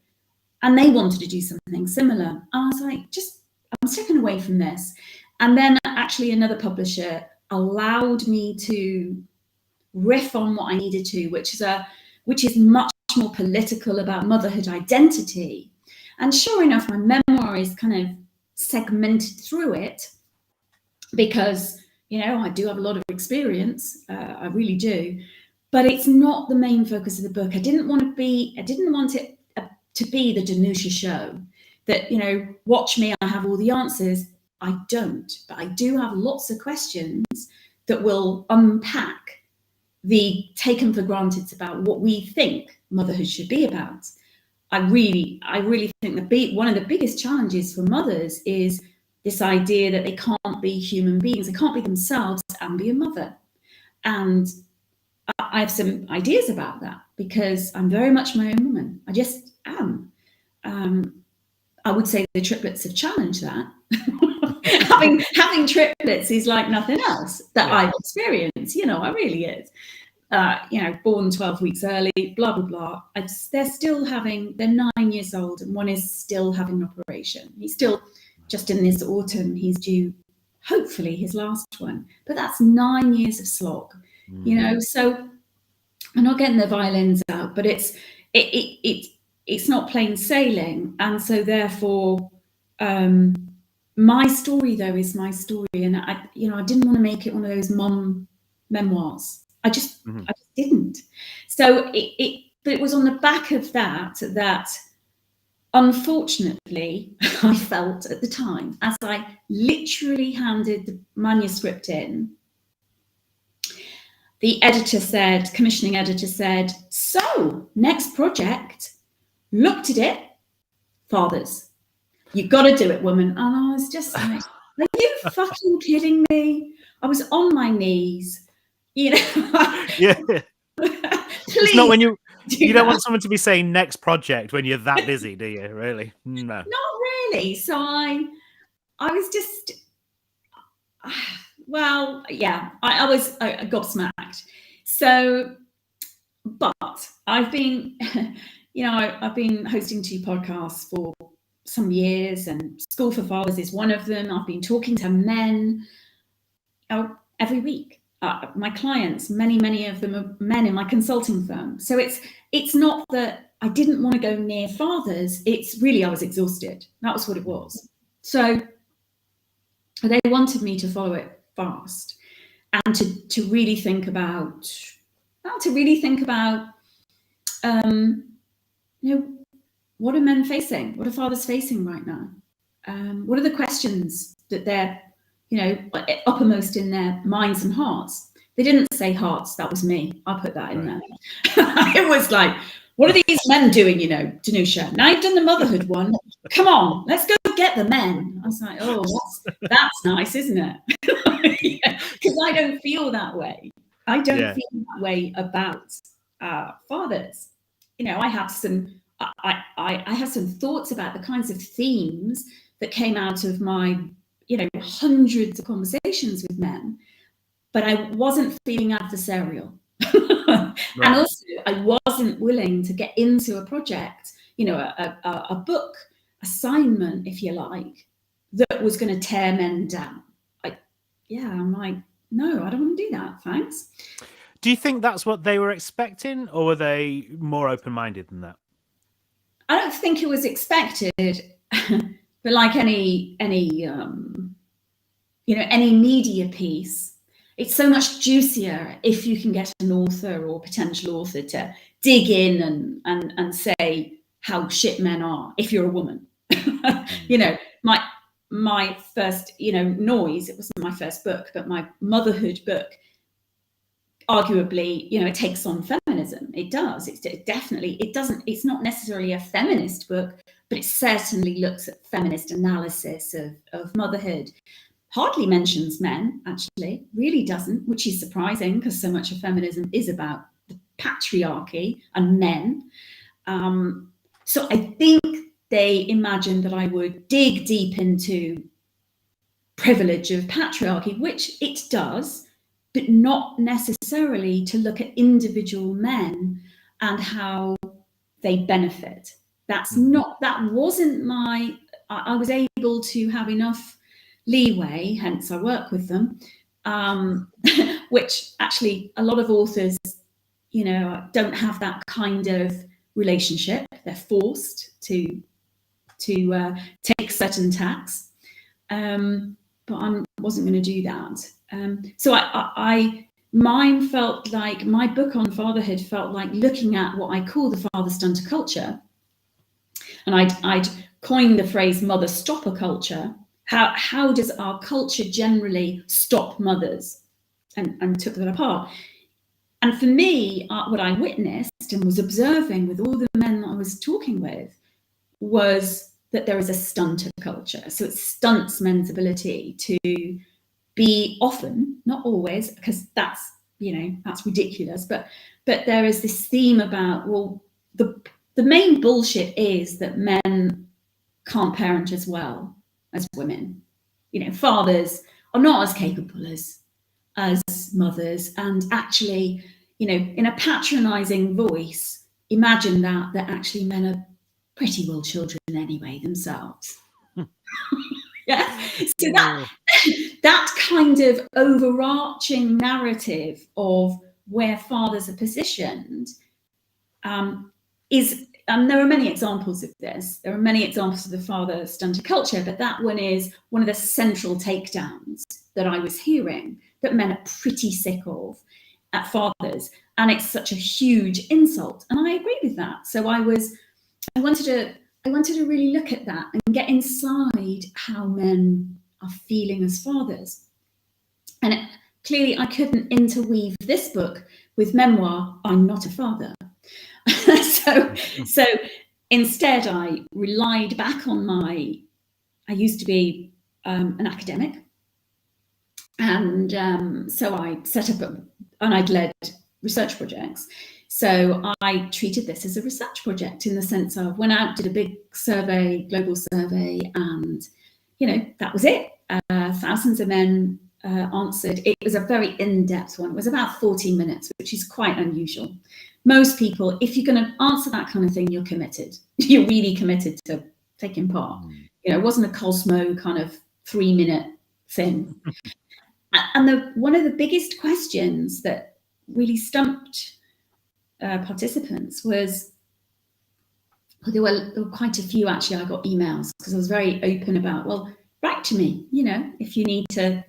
and they wanted to do something similar. I was like, I'm stepping away from this. And then actually another publisher allowed me to riff on what I needed to, which is much more political, about motherhood identity. And sure enough, my memoir is kind of segmented through it, because, you know, I do have a lot of experience. I really do. But it's not the main focus of the book. I didn't want it to be the Danusia show, that, you know, watch me, I have all the answers. I don't, but I do have lots of questions that will unpack the taken for granted about what we think motherhood should be about. I really think one of the biggest challenges for mothers is this idea that they can't be human beings, they can't be themselves and be a mother. And I have some ideas about that, because I'm very much my own woman. I just am. I would say the triplets have challenged that. having triplets is like nothing else that I've experienced. You know, it really is. You know, born 12 weeks early, blah, blah, blah. They're 9 years old, and one is still having an operation. He's still, just in this autumn, he's due, hopefully, his last one. But that's 9 years of slog, you know. So I'm not getting the violins out, but it's not plain sailing. And so therefore, my story, though, is my story. And I didn't want to make it one of those mum memoirs. I just didn't. So but it was on the back of that unfortunately I felt at the time, as I literally handed the manuscript in, the commissioning editor said, so next project, looked at it, fathers, you got to do it, woman. And I was just like, are you fucking kidding me? I was on my knees, you know. Yeah. It's not when you don't want someone to be saying next project when you're that busy, do you? Really? No. Not really. So I was just, well, yeah, I was gobsmacked. So, but I've been, you know, I've been hosting 2 podcasts for some years, and School for Fathers is one of them. I've been talking to men every week. My clients, many of them are men in my consulting firm. So it's not that I didn't want to go near fathers. It's really I was exhausted. That was what it was. So they wanted me to follow it fast, and to really think about, you know, what are men facing? What are fathers facing right now? What are the questions that they're, you know, uppermost in their minds and hearts? They didn't say hearts, that was me. I put that in there. It was like, what are these men doing, you know, Danusia? Now you've done the motherhood one. Come on, let's go get the men. I was like, oh, that's nice, isn't it? Because I don't feel that way. I don't feel that way about fathers. You know, I have some thoughts about the kinds of themes that came out of my, you know, hundreds of conversations with men, but I wasn't feeling adversarial. And also, I wasn't willing to get into a project, you know, a book assignment, if you like, that was going to tear men down. I'm like, no, I don't want to do that. Thanks. Do you think that's what they were expecting, or were they more open-minded than that? I don't think it was expected, but like any media piece, it's so much juicier if you can get an author or potential author to dig in and say how shit men are if you're a woman. You know, my first, Noise, it wasn't my first book, but my motherhood book, arguably, it takes on feminism. It does. It's not necessarily a feminist book, but it certainly looks at feminist analysis of motherhood. Hardly mentions men, actually, really doesn't, which is surprising because so much of feminism is about the patriarchy and men. So I think they imagined that I would dig deep into privilege of patriarchy, which it does, but not necessarily to look at individual men and how they benefit. That wasn't I was able to have enough leeway, hence I work with them, which actually a lot of authors, don't have that kind of relationship. They're forced to take certain tacks, but I wasn't going to do that. So mine felt like, my book on fatherhood felt like looking at what I call the father stunter culture, and I'd coined the phrase mother stopper culture. How does our culture generally stop mothers, and took that apart. And for me, what I witnessed and was observing with all the men that I was talking with was that there is a stunter culture. So it stunts men's ability to be, often, not always, because that's ridiculous, but there is this theme about, well, the main bullshit is that men can't parent as well as women. Fathers are not as capable as mothers, and actually, in a patronizing voice, imagine that actually men are pretty well children anyway themselves. Yeah. So that kind of overarching narrative of where fathers are positioned is, there are many examples of this. There are many examples of the father stunter culture, but that one is one of the central takedowns that I was hearing, that men are pretty sick of at fathers, and it's such a huge insult. And I agree with that. So I wanted to really look at that and get inside how men are feeling as fathers. And clearly I couldn't interweave this book with memoir, I'm Not a Father. So instead I relied back on I used to be an academic. And so I set up and I'd led research projects. So I treated this as a research project, in the sense of went out, did a big survey, global survey, and, that was it. Thousands of men answered. It was a very in-depth one. It was about 14 minutes, which is quite unusual. Most people, if you're going to answer that kind of thing, you're committed. You're really committed to taking part. It wasn't a Cosmo kind of 3-minute thing. And one of the biggest questions that really stumped participants was, there were quite a few, actually. I got emails because I was very open about, well, write to me, if you need to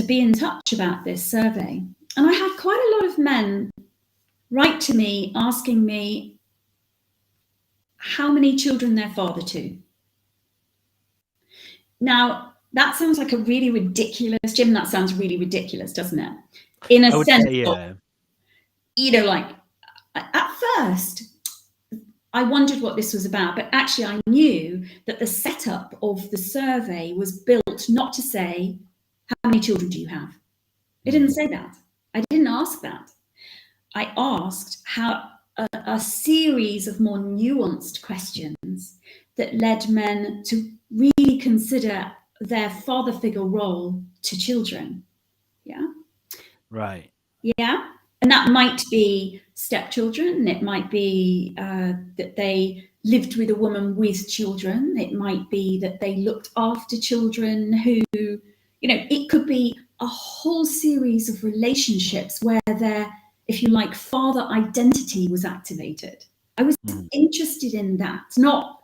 be in touch about this survey. And I had quite a lot of men write to me asking me how many children they're father to. Now, that sounds like a really ridiculous, Jim, that sounds really ridiculous, doesn't it? In a sense, yeah. Like, at first, I wondered what this was about, but actually I knew that the setup of the survey was built not to say, how many children do you have? It didn't say that. I didn't ask that. I asked a series of more nuanced questions that led men to really consider their father figure role to children. Yeah. Right. Yeah. And that might be stepchildren. It might be that they lived with a woman with children. It might be that they looked after children who, it could be a whole series of relationships where their, if you like, father identity was activated. I was interested in that, not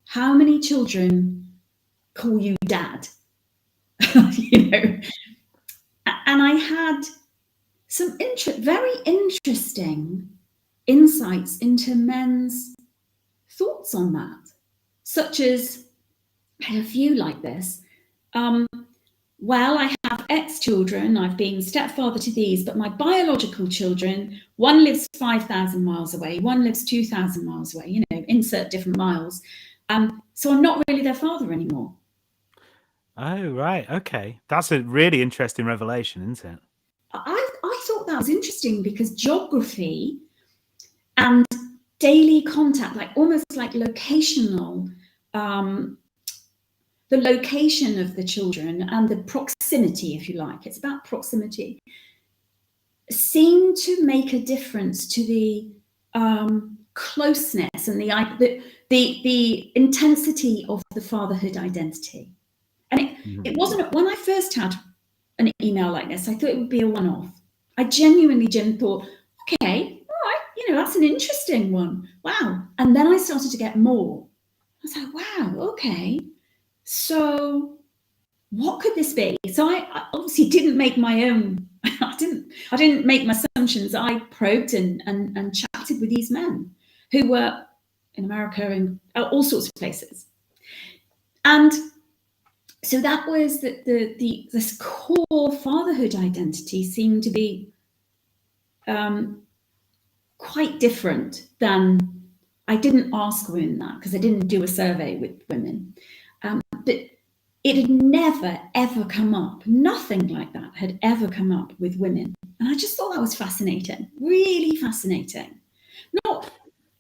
how many children call you dad, And I had some very interesting insights into men's thoughts on that, such as, I had a few like this. Well, I have ex-children, I've been stepfather to these, but my biological children, one lives 5,000 miles away, one lives 2,000 miles away, insert different miles. So I'm not really their father anymore. Oh, right. Okay. That's a really interesting revelation, isn't it? I thought that was interesting because geography and daily contact, like almost like locational, the location of the children and the proximity, if you like, it's about proximity, seem to make a difference to the closeness and the intensity of the fatherhood identity. And it wasn't, when I first had an email like this, I thought it would be a one-off. I genuinely, Jim, thought, okay, all right, that's an interesting one. Wow. And then I started to get more. I was like, wow, okay. So what could this be? So I obviously didn't make my own, I didn't make my assumptions. I probed and chatted with these men who were in America and all sorts of places. And so that was this core fatherhood identity seemed to be quite different than, I didn't ask women that because I didn't do a survey with women, but it had never, ever come up. Nothing like that had ever come up with women. And I just thought that was fascinating, really fascinating.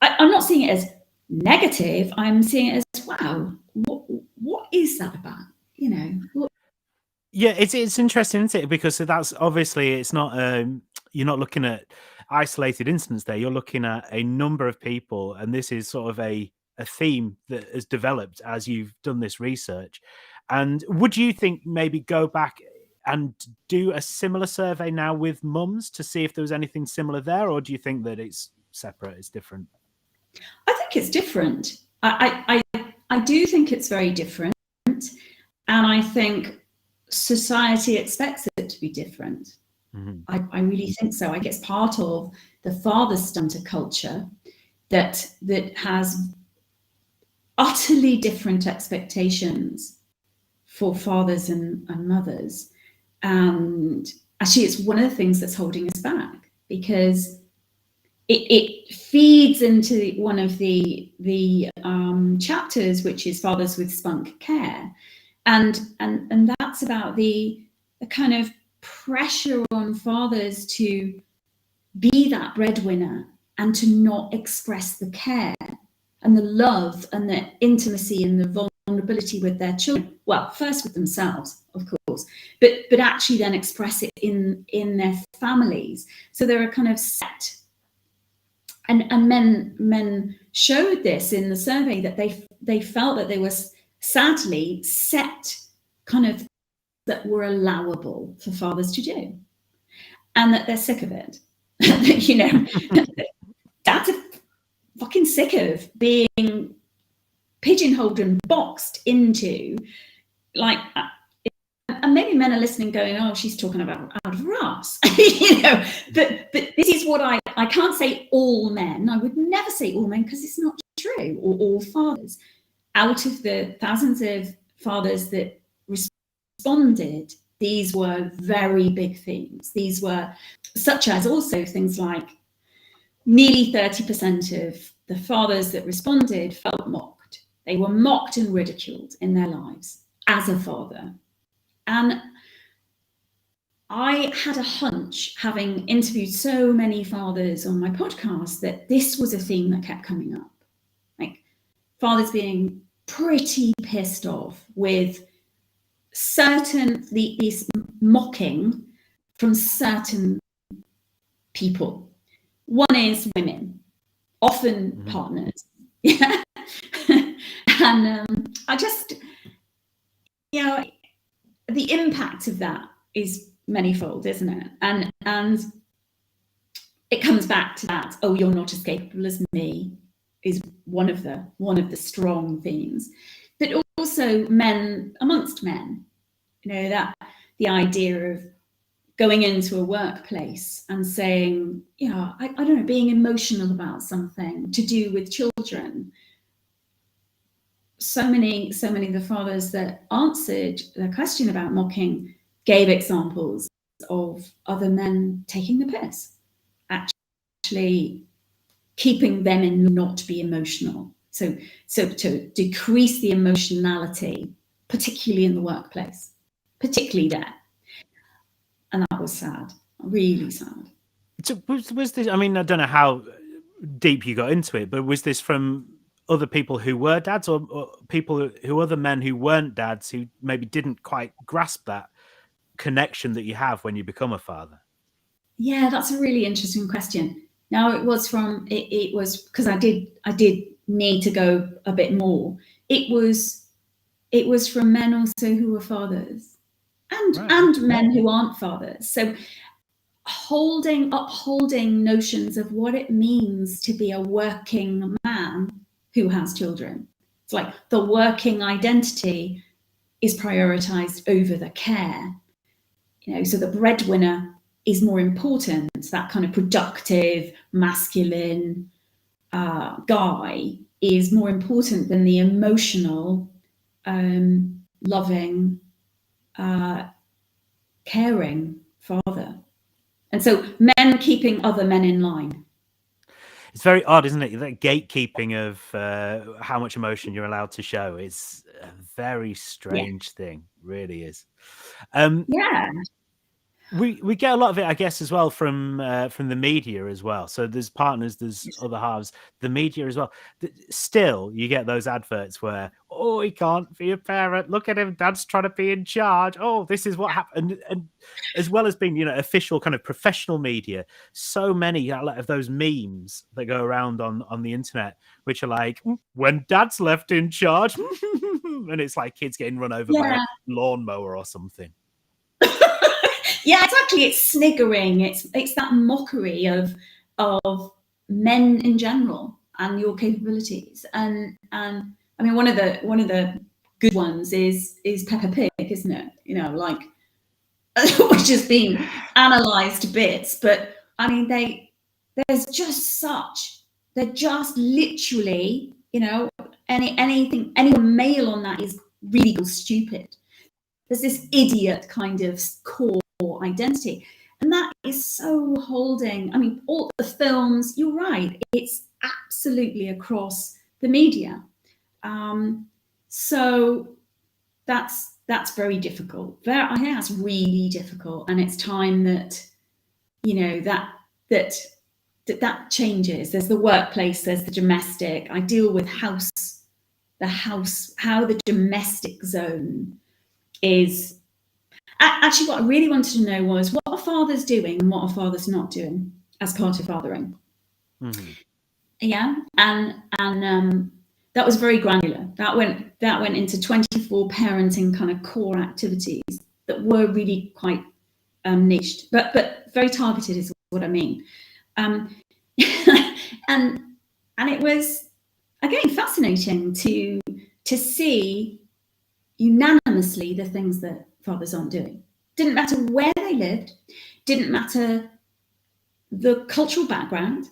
I'm not seeing it as negative. I'm seeing it as, wow, what is that about? Yeah, it's interesting, isn't it? Because that's obviously, it's not you're not looking at isolated incidents there. You're looking at a number of people, and this is sort of a theme that has developed as you've done this research. And would you think maybe go back and do a similar survey now with mums to see if there was anything similar there, or do you think that it's separate, it's different? I think it's different. I do think it's very different, and I think society expects it to be different. I really think so. I think it's part of the father stunter culture that has utterly different expectations for fathers and mothers. And actually, it's one of the things that's holding us back, because it feeds into one of the chapters, which is Fathers with Spunk Care. And that's about the kind of pressure on fathers to be that breadwinner and to not express the care and the love and the intimacy and the vulnerability with their children. Well, first with themselves, of course, but actually then express it in their families. So there are kind of set, and men showed this in the survey, that they felt that there was sadly set kind of that were allowable for fathers to do, and that they're sick of it. Dads are fucking sick of being pigeonholed and boxed into, like, and maybe men are listening going, oh, she's talking about out of her ass. But this is what I can't say all men. I would never say all men, because it's not true, or all fathers. Out of the thousands of fathers that responded, these were very big themes. These were such as also things like nearly 30% of the fathers that responded felt mocked. They were mocked and ridiculed in their lives as a father. And I had a hunch, having interviewed so many fathers on my podcast, that this was a theme that kept coming up. Like fathers being pretty pissed off with these mocking from certain people. One is women, often partners. Yeah. And I just, you know, the impact of that is manifold, isn't it? And it comes back to that, oh, you're not as capable as me, is one of the strong themes. But also men amongst men, you know, that the idea of going into a workplace and saying, you know, I don't know, being emotional about something to do with children. So many of the fathers that answered the question about mocking gave examples of other men taking the piss, actually keeping them in not be emotional. So to decrease the emotionality, particularly in the workplace, particularly there. And that was sad, really sad. So was this, I mean, I don't know how deep you got into it, but was this from other people who were dads, or people who, other men who weren't dads, who maybe didn't quite grasp that connection that you have when you become a father? Yeah, that's a really interesting question. Now it was because I did need to go a bit more. It was from men also who were fathers, and men who aren't fathers. So upholding notions of what it means to be a working man who has children. It's like the working identity is prioritized over the care. You know, so the breadwinner is more important. That kind of productive, masculine guy is more important than the emotional, loving, caring father. And so men keeping other men in line. It's very odd, isn't it? That gatekeeping of how much emotion you're allowed to show is a very strange thing, really is. Yeah. We get a lot of it, I guess, as well from the media as well. So there's partners, there's other halves, the media as well. Still, you get those adverts where, oh, he can't be a parent. Look at him, dad's trying to be in charge. Oh, this is what happened. And as well as being, you know, official kind of professional media, so many of those memes that go around on the internet, which are like, when dad's left in charge, and it's like kids getting run over by a lawnmower or something. Yeah, exactly. It's sniggering. It's that mockery of men in general and your capabilities. And I mean, one of the good ones is Peppa Pig, isn't it? You know, like which has been analysed to bits. But I mean, they're just literally, you know, anyone male on that is really stupid. There's this idiot kind of core identity, and that is so holding. I mean, all the films, you're right, it's absolutely across the media. So that's very difficult. I think that's really difficult, and it's time that, you know, that changes. There's the workplace, there's the domestic. I deal with how the domestic zone is. Actually, what I really wanted to know was, what are fathers doing and what are fathers not doing as part of fathering? Mm-hmm. Yeah, and that was very granular. That went into 24 parenting kind of core activities that were really quite niched, but very targeted is what I mean. And it was, again, fascinating to see unanimously the things that fathers aren't doing. Didn't matter where they lived, didn't matter the cultural background,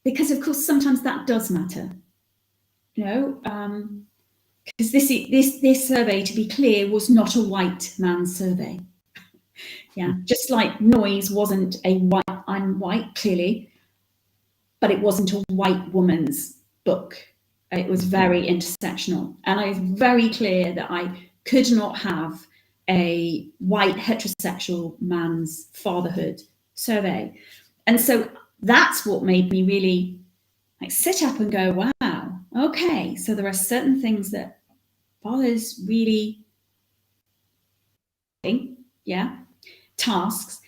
because of course sometimes that does matter, you know, because this survey, to be clear, was not a white man's survey. Yeah, just like noise wasn't a white, I'm white clearly, but it wasn't a white woman's book. It was very intersectional, and I was very clear that I could not have a white heterosexual man's fatherhood survey. And so that's what made me really like sit up and go, wow, okay, so there are certain things that fathers really, tasks,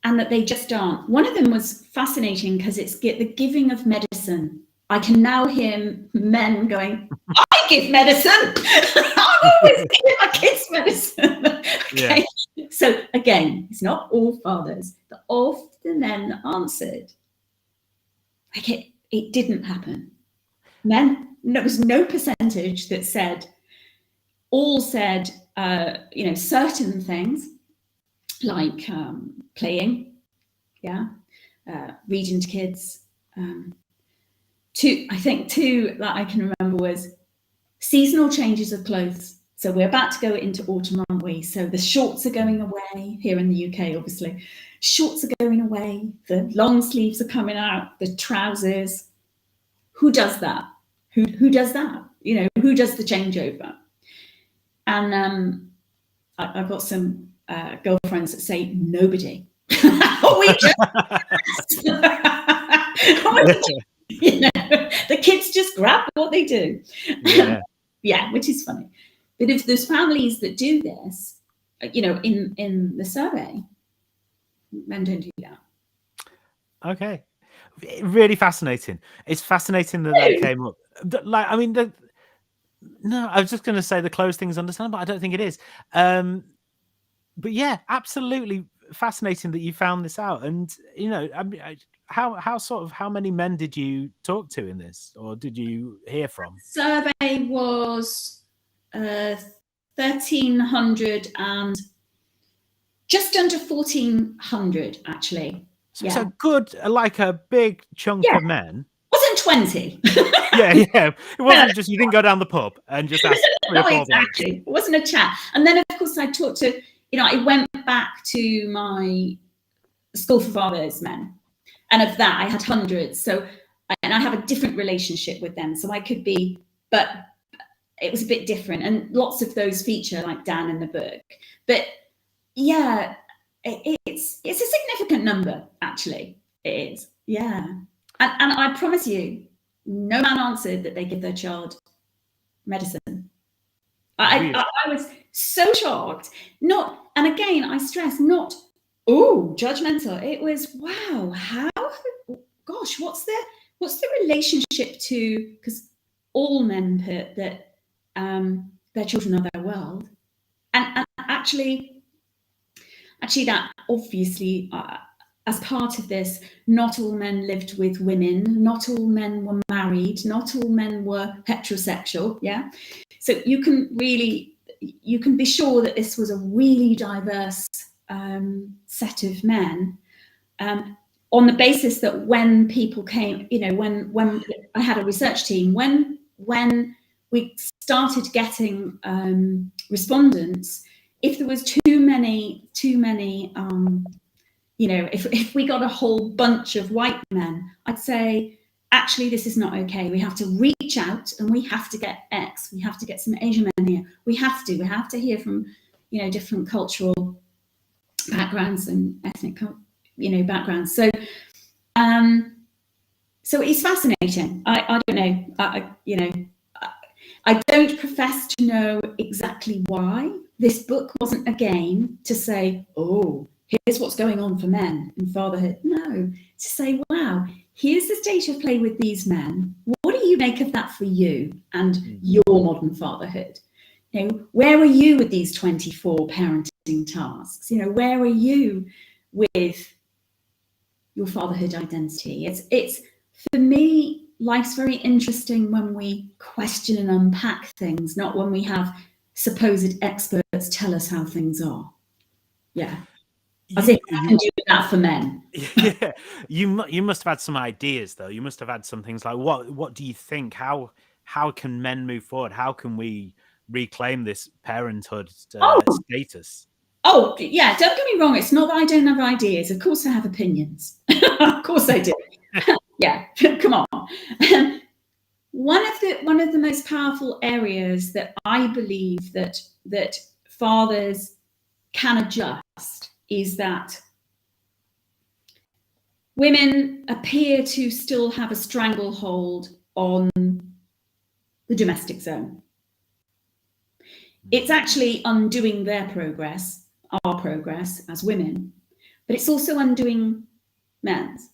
and that they just aren't. One of them was fascinating because it's the giving of medicine. I can now hear men going, I give medicine. I'm always giving my kids medicine. Okay. Yeah. So again, it's not all fathers, but of the men answered, like it didn't happen. Men, there was no percentage that said, all said, certain things like playing, reading to kids. Two that I can remember was seasonal changes of clothes. So we're about to go into autumn, aren't we? So the shorts are going away here in the UK, obviously. Shorts are going away. The long sleeves are coming out. The trousers. Who does that? Who does that? Who does the changeover? And I've got some girlfriends that say nobody. The kids just grab what they do. Yeah, which is funny. But if there's families that do this, in the survey, men don't do that. Okay. Really fascinating. It's fascinating that came up. No, I was just going to say the clothes thing's understandable. I don't think it is. But yeah, absolutely fascinating that you found this out. And, how many men did you talk to in this, or did you hear from? Survey was 1,300 and just under 1,400, actually. So good, like a big chunk of men. Wasn't 20. Yeah. It wasn't just, you didn't go down the pub and just ask. Not exactly. It wasn't a chat. And then, of course, I talked to, I went back to my School for Fathers men. And of that, I had hundreds. So, and I have a different relationship with them. So I could be, but it was a bit different. And lots of those feature like Dan in the book. But yeah, it's a significant number, actually. It is. Yeah. And I promise you, no man answered that they give their child medicine. I was so shocked. And again, I stress, not, judgmental. It was, wow, what's the relationship to, because all men put that their children are their world. And actually that obviously, as part of this, not all men lived with women, not all men were married, not all men were heterosexual, yeah? So you can be sure that this was a really diverse set of men, on the basis that when people came, when I had a research team, when we started getting respondents, if there was too many, if we got a whole bunch of white men, I'd say, actually, this is not okay. We have to reach out and we have to get X. We have to get some Asian men here. We have to hear from, different cultural backgrounds and ethnic, backgrounds. So, so it's fascinating. I don't know. I don't profess to know exactly why. This book wasn't again to say, here's what's going on for men in fatherhood. No, to say, wow, here's the state of play with these men. What do you make of that for you and your modern fatherhood? Where are you with these 24 parenting tasks? Where are you with your fatherhood identity? It's for me, life's very interesting when we question and unpack things, not when we have supposed experts tell us how things are. Yeah. I think I can do that for men. Yeah, you must have had some ideas, though. You must have had some things like, what do you think? How can men move forward? How can we reclaim this parenthood status? Oh, yeah, don't get me wrong. It's not that I don't have ideas. Of course I have opinions. Of course I do. Yeah, come on. One of the most powerful areas that I believe that fathers can adjust is that women appear to still have a stranglehold on the domestic zone. It's actually undoing their progress, our progress as women, but it's also undoing men's.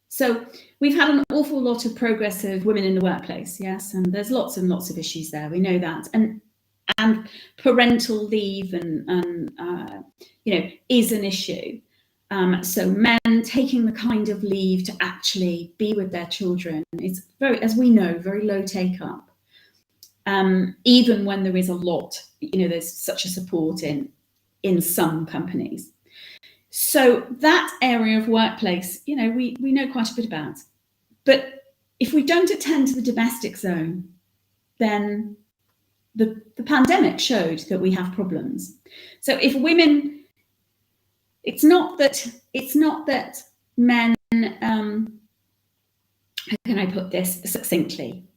So we've had an awful lot of progress of women in the workplace, yes, and there's lots and lots of issues there. We know that, and parental leave and is an issue. So men taking the kind of leave to actually be with their children is very, as we know, very low take up. Even when there is a lot, there's such a support in some companies. So that area of workplace, we know quite a bit about. But if we don't attend to the domestic zone, then the pandemic showed that we have problems. So if women, it's not that men, how can I put this succinctly?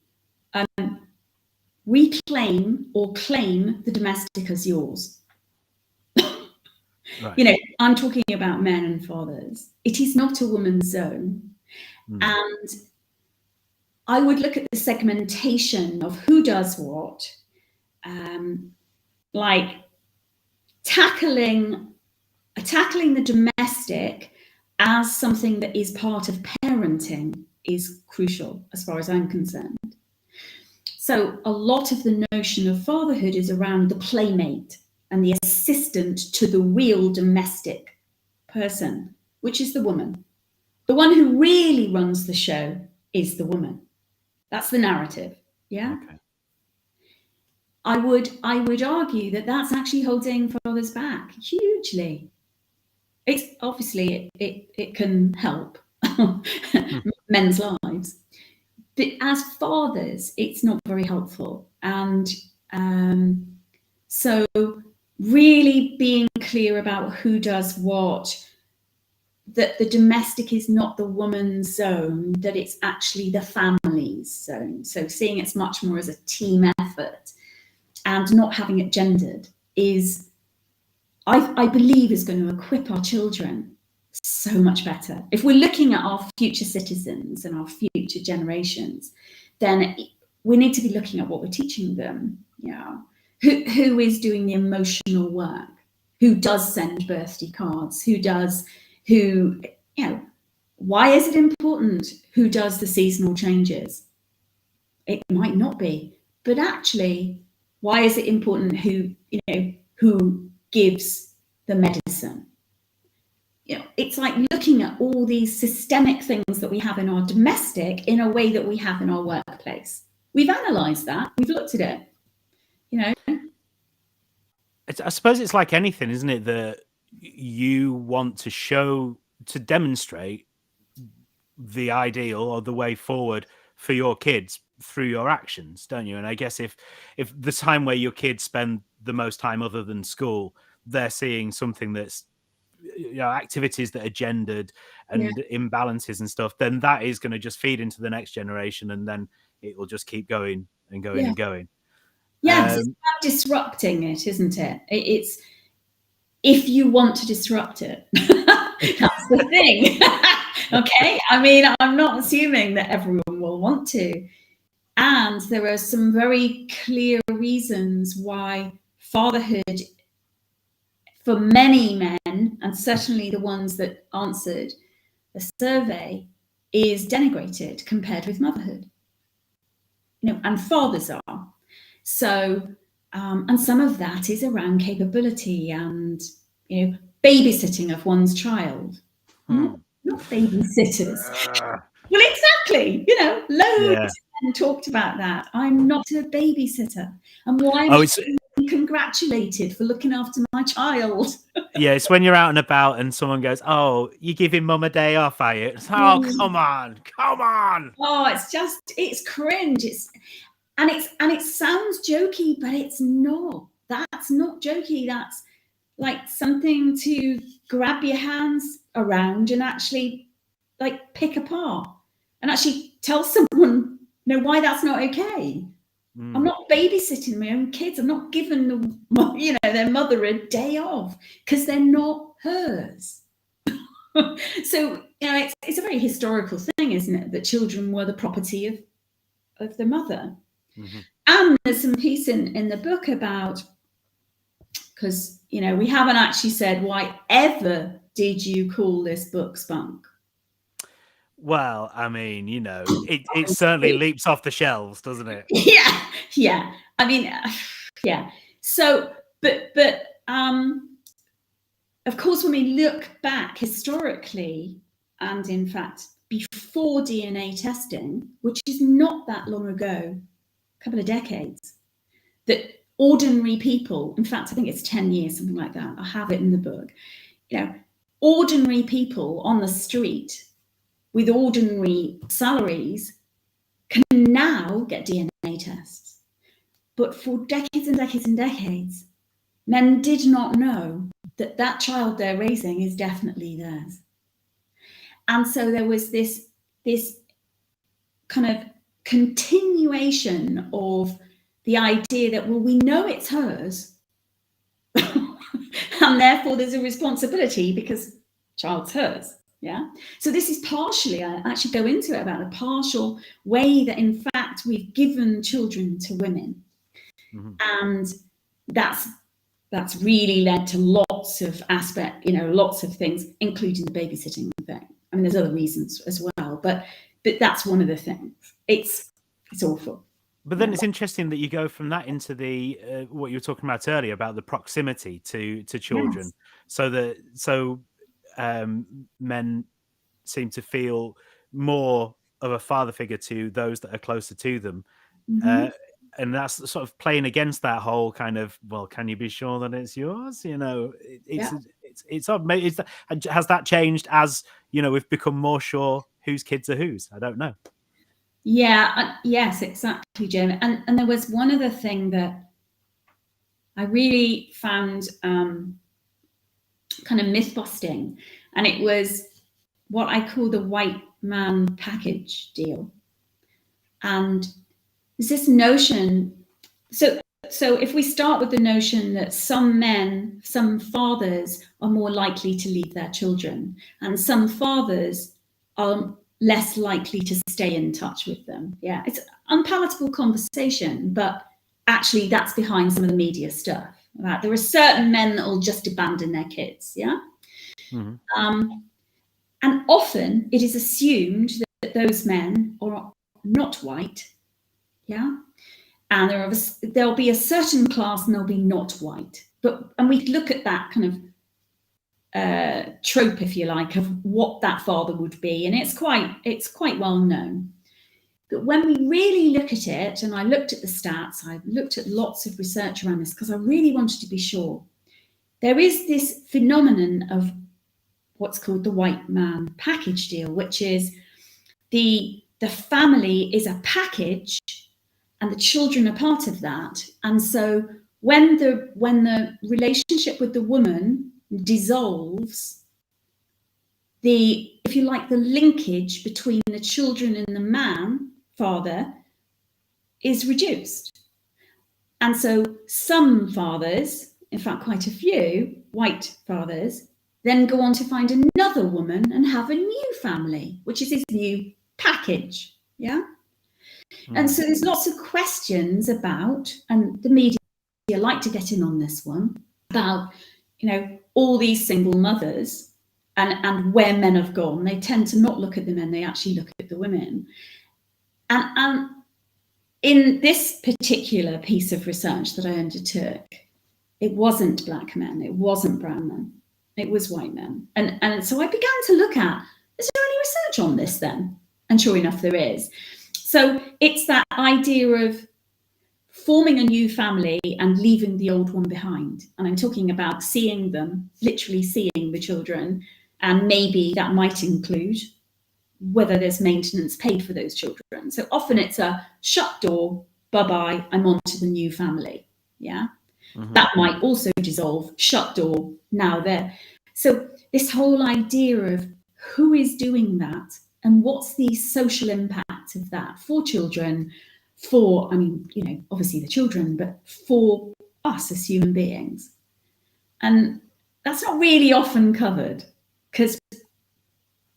We claim the domestic as yours. Right. I'm talking about men and fathers. It is not a woman's zone. And I would look at the segmentation of who does what, like tackling the domestic as something that is part of parenting is crucial as far as I'm concerned. So a lot of the notion of fatherhood is around the playmate and the assistant to the real domestic person, which is the woman. The one who really runs the show is the woman. That's the narrative. Yeah. Okay. I would argue that that's actually holding fathers back hugely. It's obviously it can help men's lives, but as fathers, it's not very helpful. And so really being clear about who does what, that the domestic is not the woman's zone, that it's actually the family's zone. So seeing it's much more as a team effort and not having it gendered is, I believe, is going to equip our children so much better. If we're looking at our future citizens and our future generations, then we need to be looking at what we're teaching them. Who is doing the emotional work? Who does send birthday cards? Why is it important? Who does the seasonal changes? It might not be, but actually, why is it important who gives the medicine? It's like looking at all these systemic things that we have in our domestic in a way that we have in our workplace. We've analysed that. We've looked at it. I suppose it's like anything, isn't it? That you want to demonstrate the ideal or the way forward for your kids through your actions, don't you? And I guess if the time where your kids spend the most time other than school, they're seeing something that's activities that are gendered and imbalances and stuff, then that is going to just feed into the next generation, and then it will just keep going and going and going. Yes, it's about disrupting it, isn't it? It's if you want to disrupt it. That's the thing. Okay, I mean, I'm not assuming that everyone will want to. And there are some very clear reasons why fatherhood, for many men, and certainly the ones that answered the survey, is denigrated compared with motherhood. And fathers are. So, and some of that is around capability and, babysitting of one's child. Not babysitters. Well, exactly. Loads of men talked about that. I'm not a babysitter. And why am I being congratulated for looking after my child? Yeah, it's when you're out and about and someone goes, "Oh, you're giving mum a day off, are you?" It's, oh, come on. Oh, it's cringe. And it sounds jokey, but it's not. That's not jokey. That's like something to grab your hands around and actually like pick apart and actually tell someone why that's not okay. I'm not babysitting my own kids. I'm not giving them, their mother a day off because they're not hers. So it's a very historical thing, isn't it, that children were the property of the mother. Mm-hmm. And there's some piece in the book about, because we haven't actually said why ever did you call this book Spunk? Well, I mean, you know, it certainly leaps off the shelves, doesn't it? Yeah. I mean, yeah. So, but of course, when we look back historically, and in fact, before DNA testing, which is not that long ago, a couple of decades, that ordinary people, in fact, I think it's 10 years, something like that. I have it in the book. You know, ordinary people on the street with ordinary salaries can now get DNA tests. But for decades and decades and decades, men did not know that that child they're raising is definitely theirs. And so there was this kind of continuation of the idea that, well, we know it's hers, and therefore there's a responsibility because child's hers. Yeah. So this is partially, I actually go into it about the partial way that, in fact, we've given children to women. And that's really led to lots of lots of things, including the babysitting thing. I mean, there's other reasons as well, but that's one of the things. It's awful. But then it's interesting that you go from that into the what you were talking about earlier about the proximity to children, yes. so men seem to feel more of a father figure to those that are closer to them. And that's sort of playing against that whole kind of, well, can you be sure that it's yours? You know, it's odd. Has that changed as, you know, we've become more sure whose kids are whose? I don't know. Yeah, yes, exactly, Jim. And there was one other thing that I really found kind of myth busting, and it was what I call the white man package deal. And there's this notion, so if we start with the notion that some men, some fathers are more likely to leave their children, and some fathers are less likely to stay in touch with them. Yeah, it's an unpalatable conversation, but actually that's behind some of the media stuff. Right? There are certain men that will just abandon their kids, yeah? And often it is assumed that those men are not white, yeah? And there'll be a certain class and they'll be not white. And we look at that kind of trope, if you like, of what that father would be, and it's quite well known. But when we really look at it, and I looked at the stats, I looked at lots of research around this because I really wanted to be sure, there is this phenomenon of what's called the white man package deal, which is the family is a package and the children are part of that. And so when the relationship with the woman dissolves, if you like, the linkage between the children and the father is reduced. And so some fathers, in fact quite a few white fathers, then go on to find another woman and have a new family, which is his new package. Yeah. And so there's lots of questions about, and the media like to get in on this one, about, you know, all these single mothers and where men have gone. They tend to not look at the men, they actually look at the women. And in this particular piece of research that I undertook, it wasn't black men, it wasn't brown men, it was white men. And so I began to look at, is there any research on this then? And sure enough, there is. So it's that idea of forming a new family and leaving the old one behind. And I'm talking about seeing them, literally seeing the children, and maybe that might include whether there's maintenance paid for those children. So often it's a shut door, bye-bye, I'm on to the new family. Yeah. That might also dissolve, shut door, now there. So this whole idea of who is doing that and what's the social impact of that for children, for, I mean, you know, obviously the children, but for us as human beings. And that's not really often covered because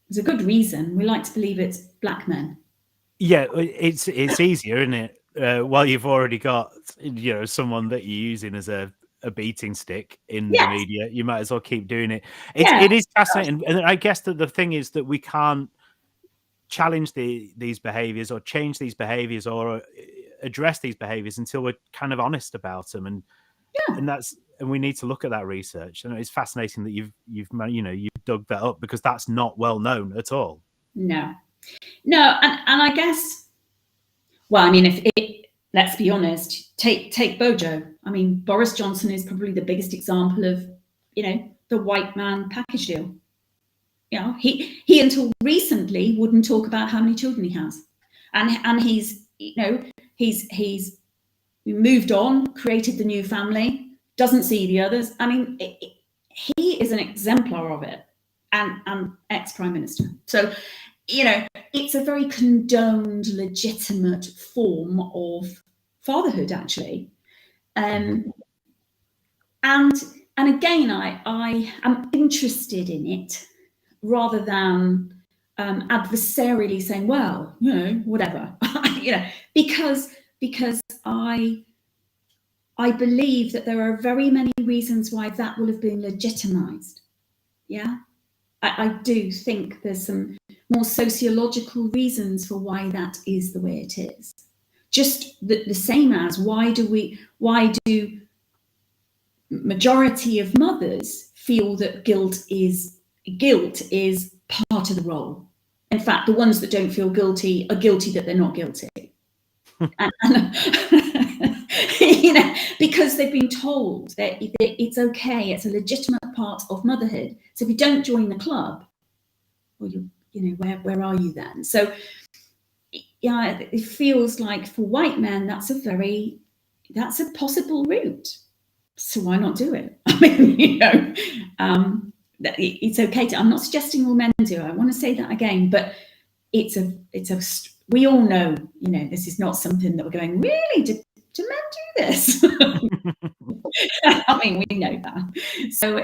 there's a good reason. We like to believe it's black men. Yeah, it's easier, isn't it? Well, you've already got, you know, someone that you're using as a a beating stick in Yes. the media, you might as well keep doing it. Yeah. It is fascinating, and I guess that the thing is that we can't challenge these behaviors or change these behaviors or address these behaviors until we're kind of honest about them, and we need to look at that research. And it's fascinating that you've dug that up, because that's not well known at all. No, and I guess, well, I mean, let's be honest, take Bojo. I mean, Boris Johnson is probably the biggest example of, the white man package deal. He until recently wouldn't talk about how many children he has, and he's moved on, created the new family, doesn't see the others. I mean, he is an exemplar of it, and ex-prime minister. So, it's a very condoned, legitimate form of fatherhood, actually. And again, I am interested in it rather than adversarially saying, well, whatever, because I believe that there are very many reasons why that will have been legitimized. Yeah, I do think there's some more sociological reasons for why that is the way it is. Just the same as why do majority of mothers feel that guilt is part of the role. In fact, the ones that don't feel guilty are guilty that they're not guilty. Because they've been told that it's okay, it's a legitimate part of motherhood. So if you don't join the club, well, where are you then? So yeah, it feels like for white men that's a possible route. So why not do it? I mean, it's okay to. I'm not suggesting all men do. I want to say that again, but we all know, this is not something that we're going, really, do men do this? I mean, we know that. So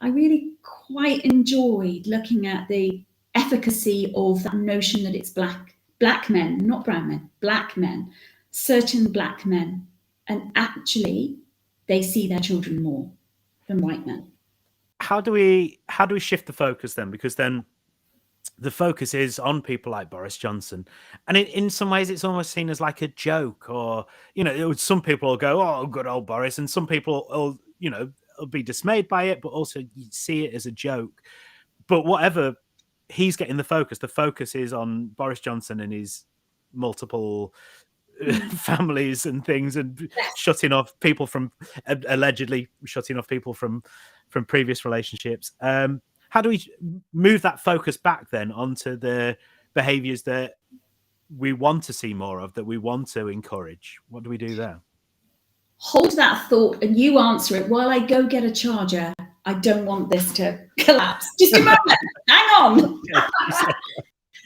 I really quite enjoyed looking at the efficacy of that notion that it's black men, not brown men, black men, certain black men, and actually they see their children more than white men. How do we shift the focus then? Because then the focus is on people like Boris Johnson, and in some ways it's almost seen as like a joke, or some people will go, oh, good old Boris, and some people will be dismayed by it, but also you see it as a joke. But whatever, he's getting the focus is on Boris Johnson and his multiple families and things, and allegedly shutting off people from previous relationships. How do we move that focus back then onto the behaviors that we want to see more of, that we want to encourage? What do we do there? Hold that thought and you answer it while I go get a charger. I don't want this to collapse. Just a moment. Hang on.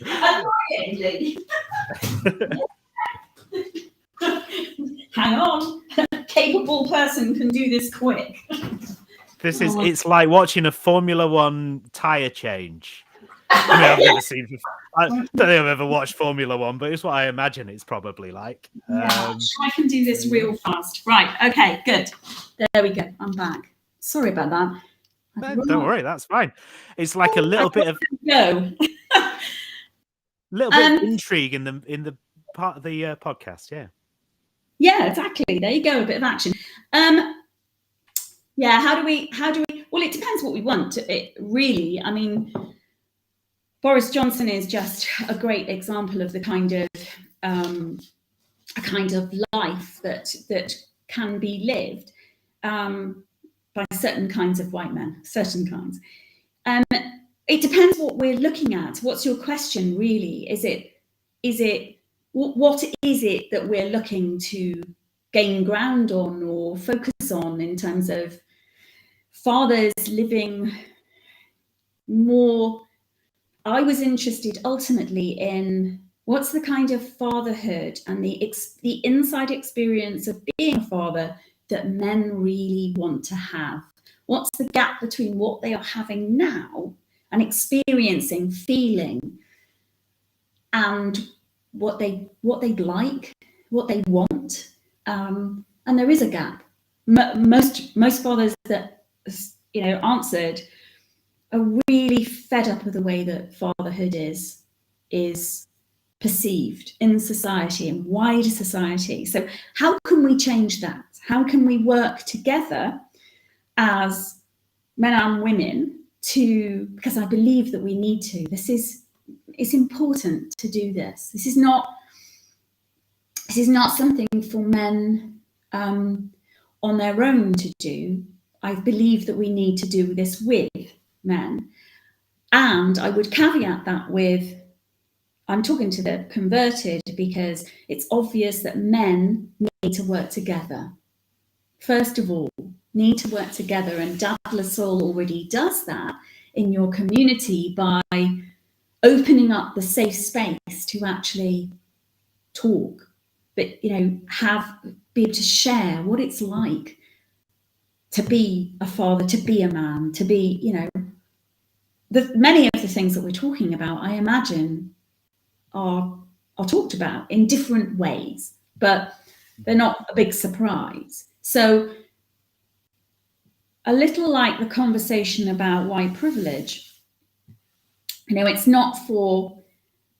Annoyingly. Hang on. A capable person can do this quick. It's like watching a Formula One tyre change. I mean, I've never seen. I don't think I've ever watched Formula One, but it's what I imagine it's probably like. I can do this real fast. Right. Okay. Good. There we go. I'm back. Sorry about that. No, don't worry. That's fine. It's like a little bit of intrigue in the part of the podcast. Yeah. Yeah. Exactly. There you go. A bit of action. Yeah. How do we? Well, it depends what we want. It really. I mean, Boris Johnson is just a great example of the kind of life that can be lived by certain kinds of white men, certain kinds. It depends what we're looking at. What's your question really? What is it that we're looking to gain ground on or focus on in terms of fathers living more? I was interested ultimately in what's the kind of fatherhood and the inside experience of being a father that men really want to have. What's the gap between what they are having now and experiencing, feeling, and what they like, what they want, and and there is a gap. Most fathers that answered are really fed up with the way that fatherhood is perceived in society and wider society. So how can we change that? How can we work together as men and women because I believe that we need to. It's important to do this. This is not something for men on their own to do. I believe that we need to do this with men. And I would caveat that with, I'm talking to the converted, because it's obvious that men need to work together. First of all, need to work together, and Tyler Slade already does that in your community by opening up the safe space to actually talk, but be able to share what it's like to be a father, to be a man, to be, many of the things that we're talking about, I imagine, are talked about in different ways, but they're not a big surprise. So a little like the conversation about white privilege, it's not for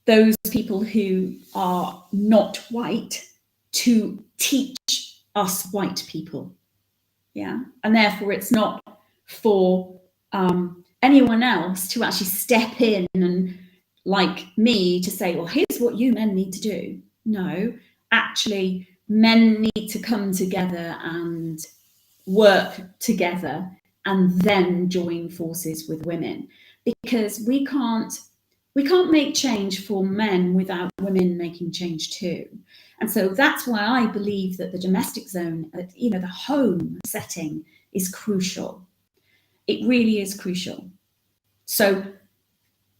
those people who are not white to teach us white people. Yeah. And therefore it's not for anyone else to actually step in and, like me, to say, well, here's what you men need to do. No, actually, men need to come together and work together and then join forces with women, because we can't make change for men without women making change too. And so that's why I believe that the domestic zone, the home setting, is crucial. It really is crucial. So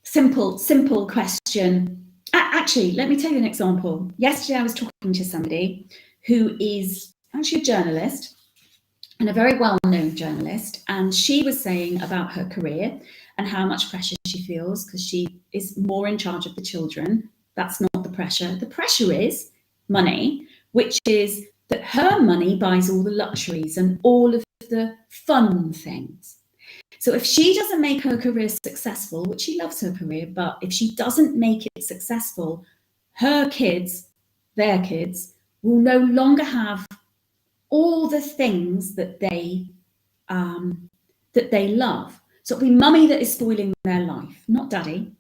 simple question. Actually, let me tell you an example. Yesterday I was talking to somebody who is actually a journalist, and a very well-known journalist, and she was saying about her career and how much pressure she feels because she is more in charge of the children. That's not the pressure. The pressure is money, which is that her money buys all the luxuries and all of the fun things. So if she doesn't make her career successful, which she loves her career, but if she doesn't make it successful, her kids, their kids, will no longer have all the things that they love. So it'll be mummy that is spoiling their life, not daddy.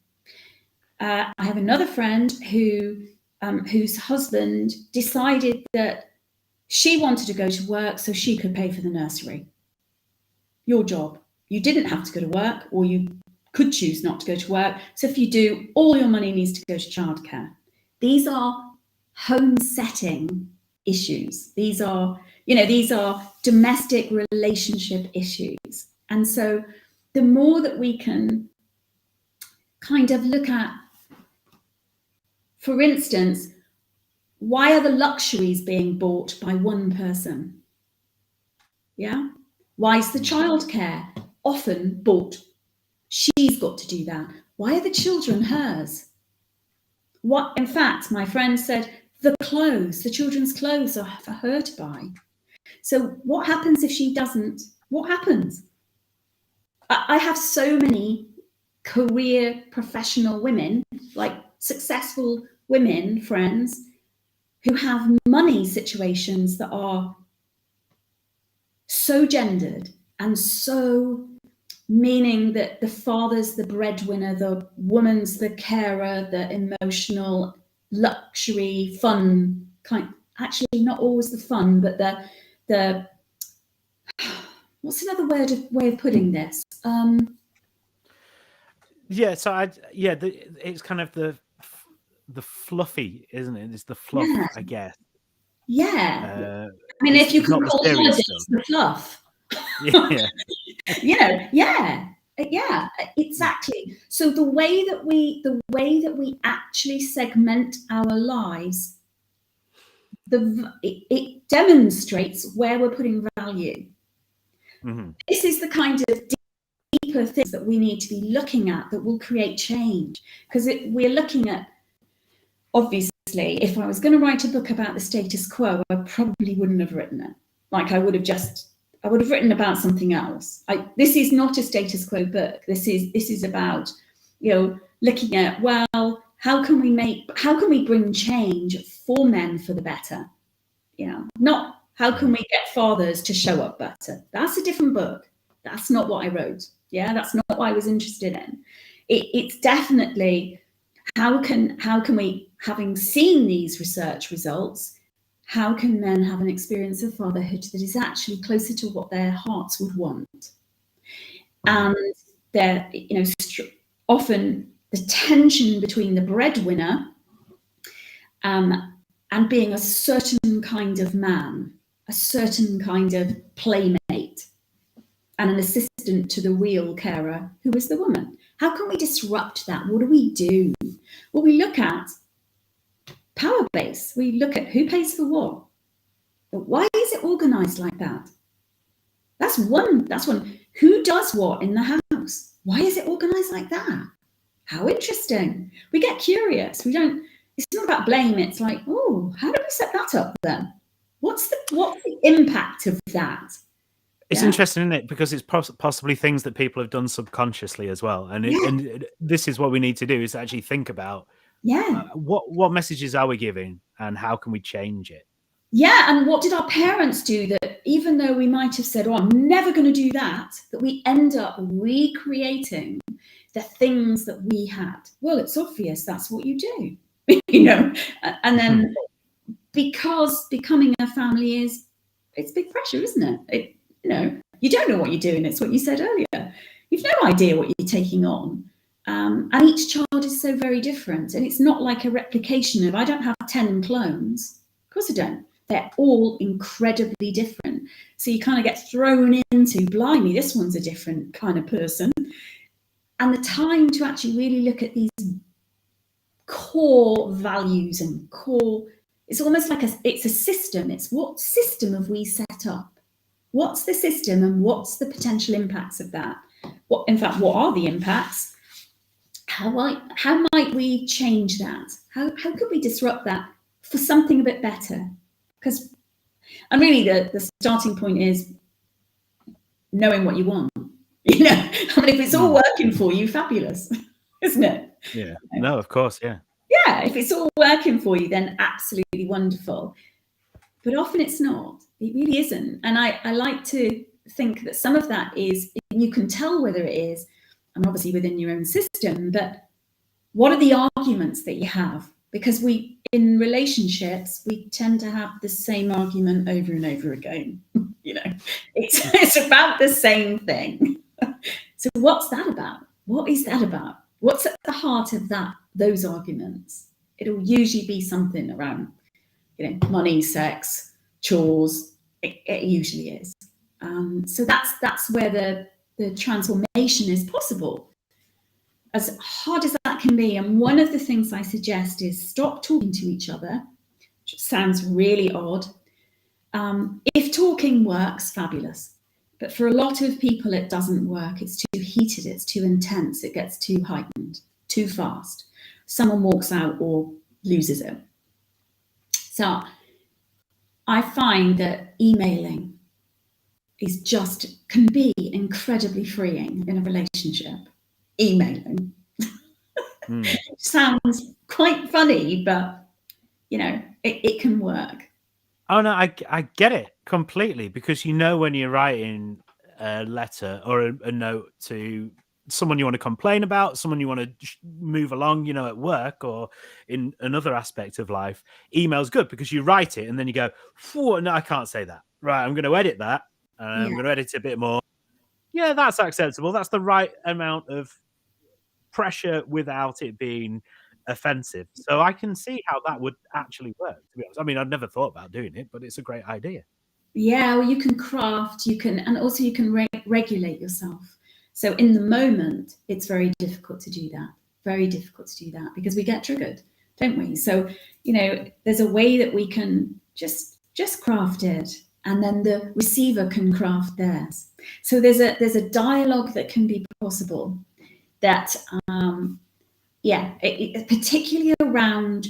I have another friend whose husband decided that she wanted to go to work so she could pay for the nursery. Your job. You didn't have to go to work, or you could choose not to go to work. So if you do, all your money needs to go to childcare. These are home setting issues. These are domestic relationship issues. And so the more that we can kind of look at, for instance, why are the luxuries being bought by one person? Yeah. Why is the childcare often bought? She's got to do that. Why are the children hers? What, in fact, my friend said, the children's clothes are for her to buy. So what happens if she doesn't? What happens? I have so many career professional women, like successful women friends, who have money situations that are so gendered and so meaning that the father's the breadwinner, the woman's the carer, the emotional, luxury, fun kind. Actually, not always the fun, but the what's another way of putting this? It's kind of the fluffy, isn't it? It's the fluff, Yeah. I guess. Yeah. I mean, if you can call holidays the fluff. Yeah. Yeah, exactly. So the way that we actually segment our lives, it demonstrates where we're putting value. Mm-hmm. This is the kind of deeper things that we need to be looking at that will create change, because we're looking at, obviously, if I was going to write a book about the status quo, I probably wouldn't have written it. Like I would have written about something else. This is not a status quo book. This is about, looking at, well, how can we bring change for men for the better? Not how can we get fathers to show up better? That's a different book. That's not what I wrote. Yeah, that's not what I was interested in. It's definitely how can we, having seen these research results, how can men have an experience of fatherhood that is actually closer to what their hearts would want? And they're, often the tension between the breadwinner and being a certain kind of man, a certain kind of playmate, and an assistant to the real carer, who is the woman. How can we disrupt that? What do we do? Well, we look at power base. We look at who pays for what. But why is it organized like that? That's one. Who does what in the house? Why is it organized like that? How interesting. We get curious. It's not about blame. It's like, oh, how did we set that up then? What's the impact of that? It's interesting, isn't it? Because it's possibly things that people have done subconsciously as well. And this is what we need to do, is actually think about what messages are we giving and how can we change it? Yeah, and what did our parents do that, even though we might have said, oh, I'm never going to do that we end up recreating the things that we had? Well, it's obvious that's what you do, and then because becoming a family it's big pressure, isn't it? You don't know what you're doing. It's what you said earlier. You've no idea what you're taking on. And each child is so very different. And it's not like a replication of, I don't have 10 clones. Of course I don't. They're all incredibly different. So you kind of get thrown into, blimey, this one's a different kind of person. And the time to actually really look at these core values and it's almost like it's a system. It's what system have we set up? What's the system and what's the potential impacts of that? What are the impacts? How might we change that? How could we disrupt that for something a bit better? And really the starting point is knowing what you want. If it's all working for you, fabulous, isn't it? Yeah. No, of course, yeah. Yeah, if it's all working for you, then absolutely wonderful. But often it's not. It really isn't. And I like to think that some of that is, you can tell whether it is, and obviously within your own system, but what are the arguments that you have? Because in relationships, we tend to have the same argument over and over again. It's about the same thing. So what's that about? What is that about? What's at the heart of those arguments? It'll usually be something around money, sex, chores. It usually is. So that's where the transformation is possible, as hard as that can be. And one of the things I suggest is stop talking to each other, which sounds really odd. If talking works, fabulous. But for a lot of people, it doesn't work. It's too heated. It's too intense. It gets too heightened, too fast. Someone walks out or loses it. So I find that emailing can be incredibly freeing in a relationship. Emailing. Sounds quite funny, but it can work. Oh no, I get it completely, because when you're writing a letter or a note to someone you want to complain about, someone you want to move along, at work or in another aspect of life, email's good because you write it and then you go, no, I can't say that. Right, I'm going to edit that. I'm going to edit it a bit more. Yeah, that's acceptable. That's the right amount of pressure without it being offensive. So I can see how that would actually work, to be honest. I mean, I'd never thought about doing it, but it's a great idea. Yeah, well, you can craft, and also you can regulate yourself. So in the moment, it's very difficult to do that. Very difficult to do that because we get triggered, don't we? So, there's a way that we can just craft it, and then the receiver can craft theirs. So there's a dialogue that can be possible that, particularly around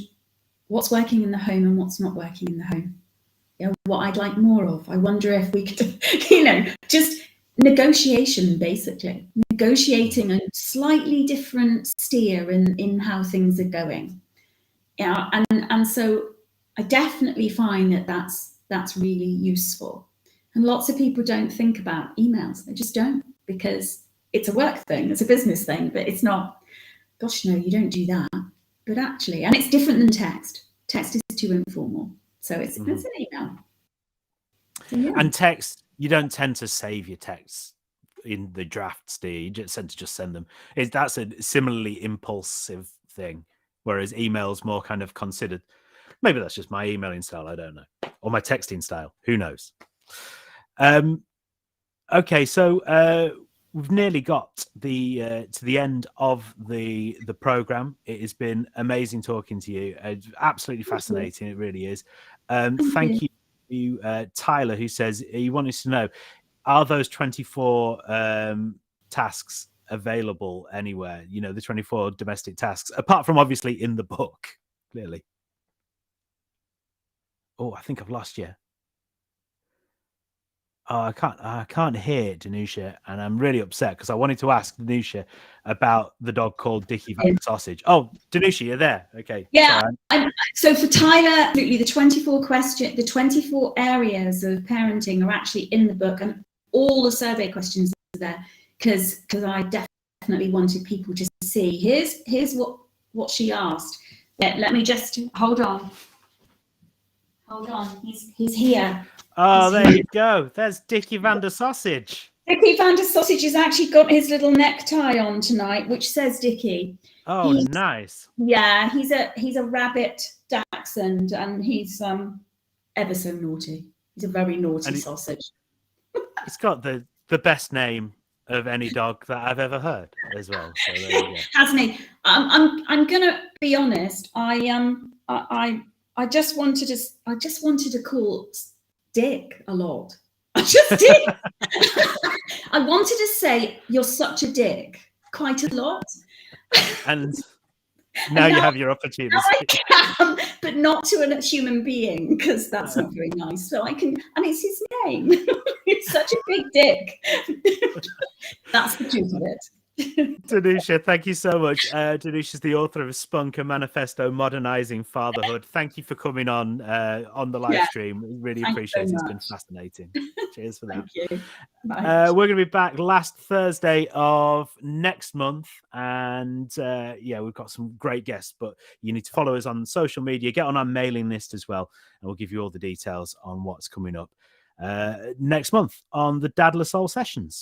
what's working in the home and what's not working in the home. You know, what I'd like more of. I wonder if we could, just negotiation, basically. Negotiating a slightly different steer in how things are going. Yeah, and so I definitely find that that's really useful. And lots of people don't think about emails. They just don't, because it's a work thing, it's a business thing, but it's not, gosh, no, you don't do that. But actually, and it's different than text. Text is too informal. So it's an email. So, yeah. And text, you don't tend to save your texts in the drafts, do you? You just tend to just send them. That's a similarly impulsive thing, whereas email's more kind of considered. Maybe that's just my emailing style, I don't know. Or my texting style, who knows? Okay, so we've nearly got to the end of the program. It has been amazing talking to you. It's absolutely fascinating. It really is. Thank you, Tyler, who says he wanted to know, are those 24 tasks available anywhere? You know, the 24 domestic tasks, apart from obviously in the book, clearly. Oh, I think I've lost you. Oh, I can't hear Danusia, and I'm really upset because I wanted to ask Danusia about the dog called Dickie Van Sausage. Oh, Danusia, you're there. Okay. Yeah. So for Tyler, absolutely, the 24 areas of parenting are actually in the book, and all the survey questions are there because I definitely wanted people to see. Here's what she asked. Let me just hold on. Hold on. He's here. Oh, there you go. There's Dickie Van der Sausage. Dickie Van der Sausage has actually got his little necktie on tonight, which says Dickie. Oh, nice. Yeah, he's a rabbit dachshund, and he's ever so naughty. He's a very naughty sausage. He's got the best name of any dog that I've ever heard as well. So there you go. Hasn't he? I'm gonna be honest. I just wanted to call Dick a lot. I just did. I wanted to say you're such a dick quite a lot. And now you have your opportunity. I can, but not to a human being, because that's not very nice. So I can, and it's his name. It's such a big dick. That's the truth of it. Danusia, thank you so much. Danusia is the author of Spunk, a Manifesto, Modernising Fatherhood. Thank you for coming on the live stream. We really appreciate it. It's been fascinating. Cheers for that. Thank you. We're going to be back last Thursday of next month. And we've got some great guests, but you need to follow us on social media, get on our mailing list as well, and we'll give you all the details on what's coming up next month on the Dadless Soul Sessions.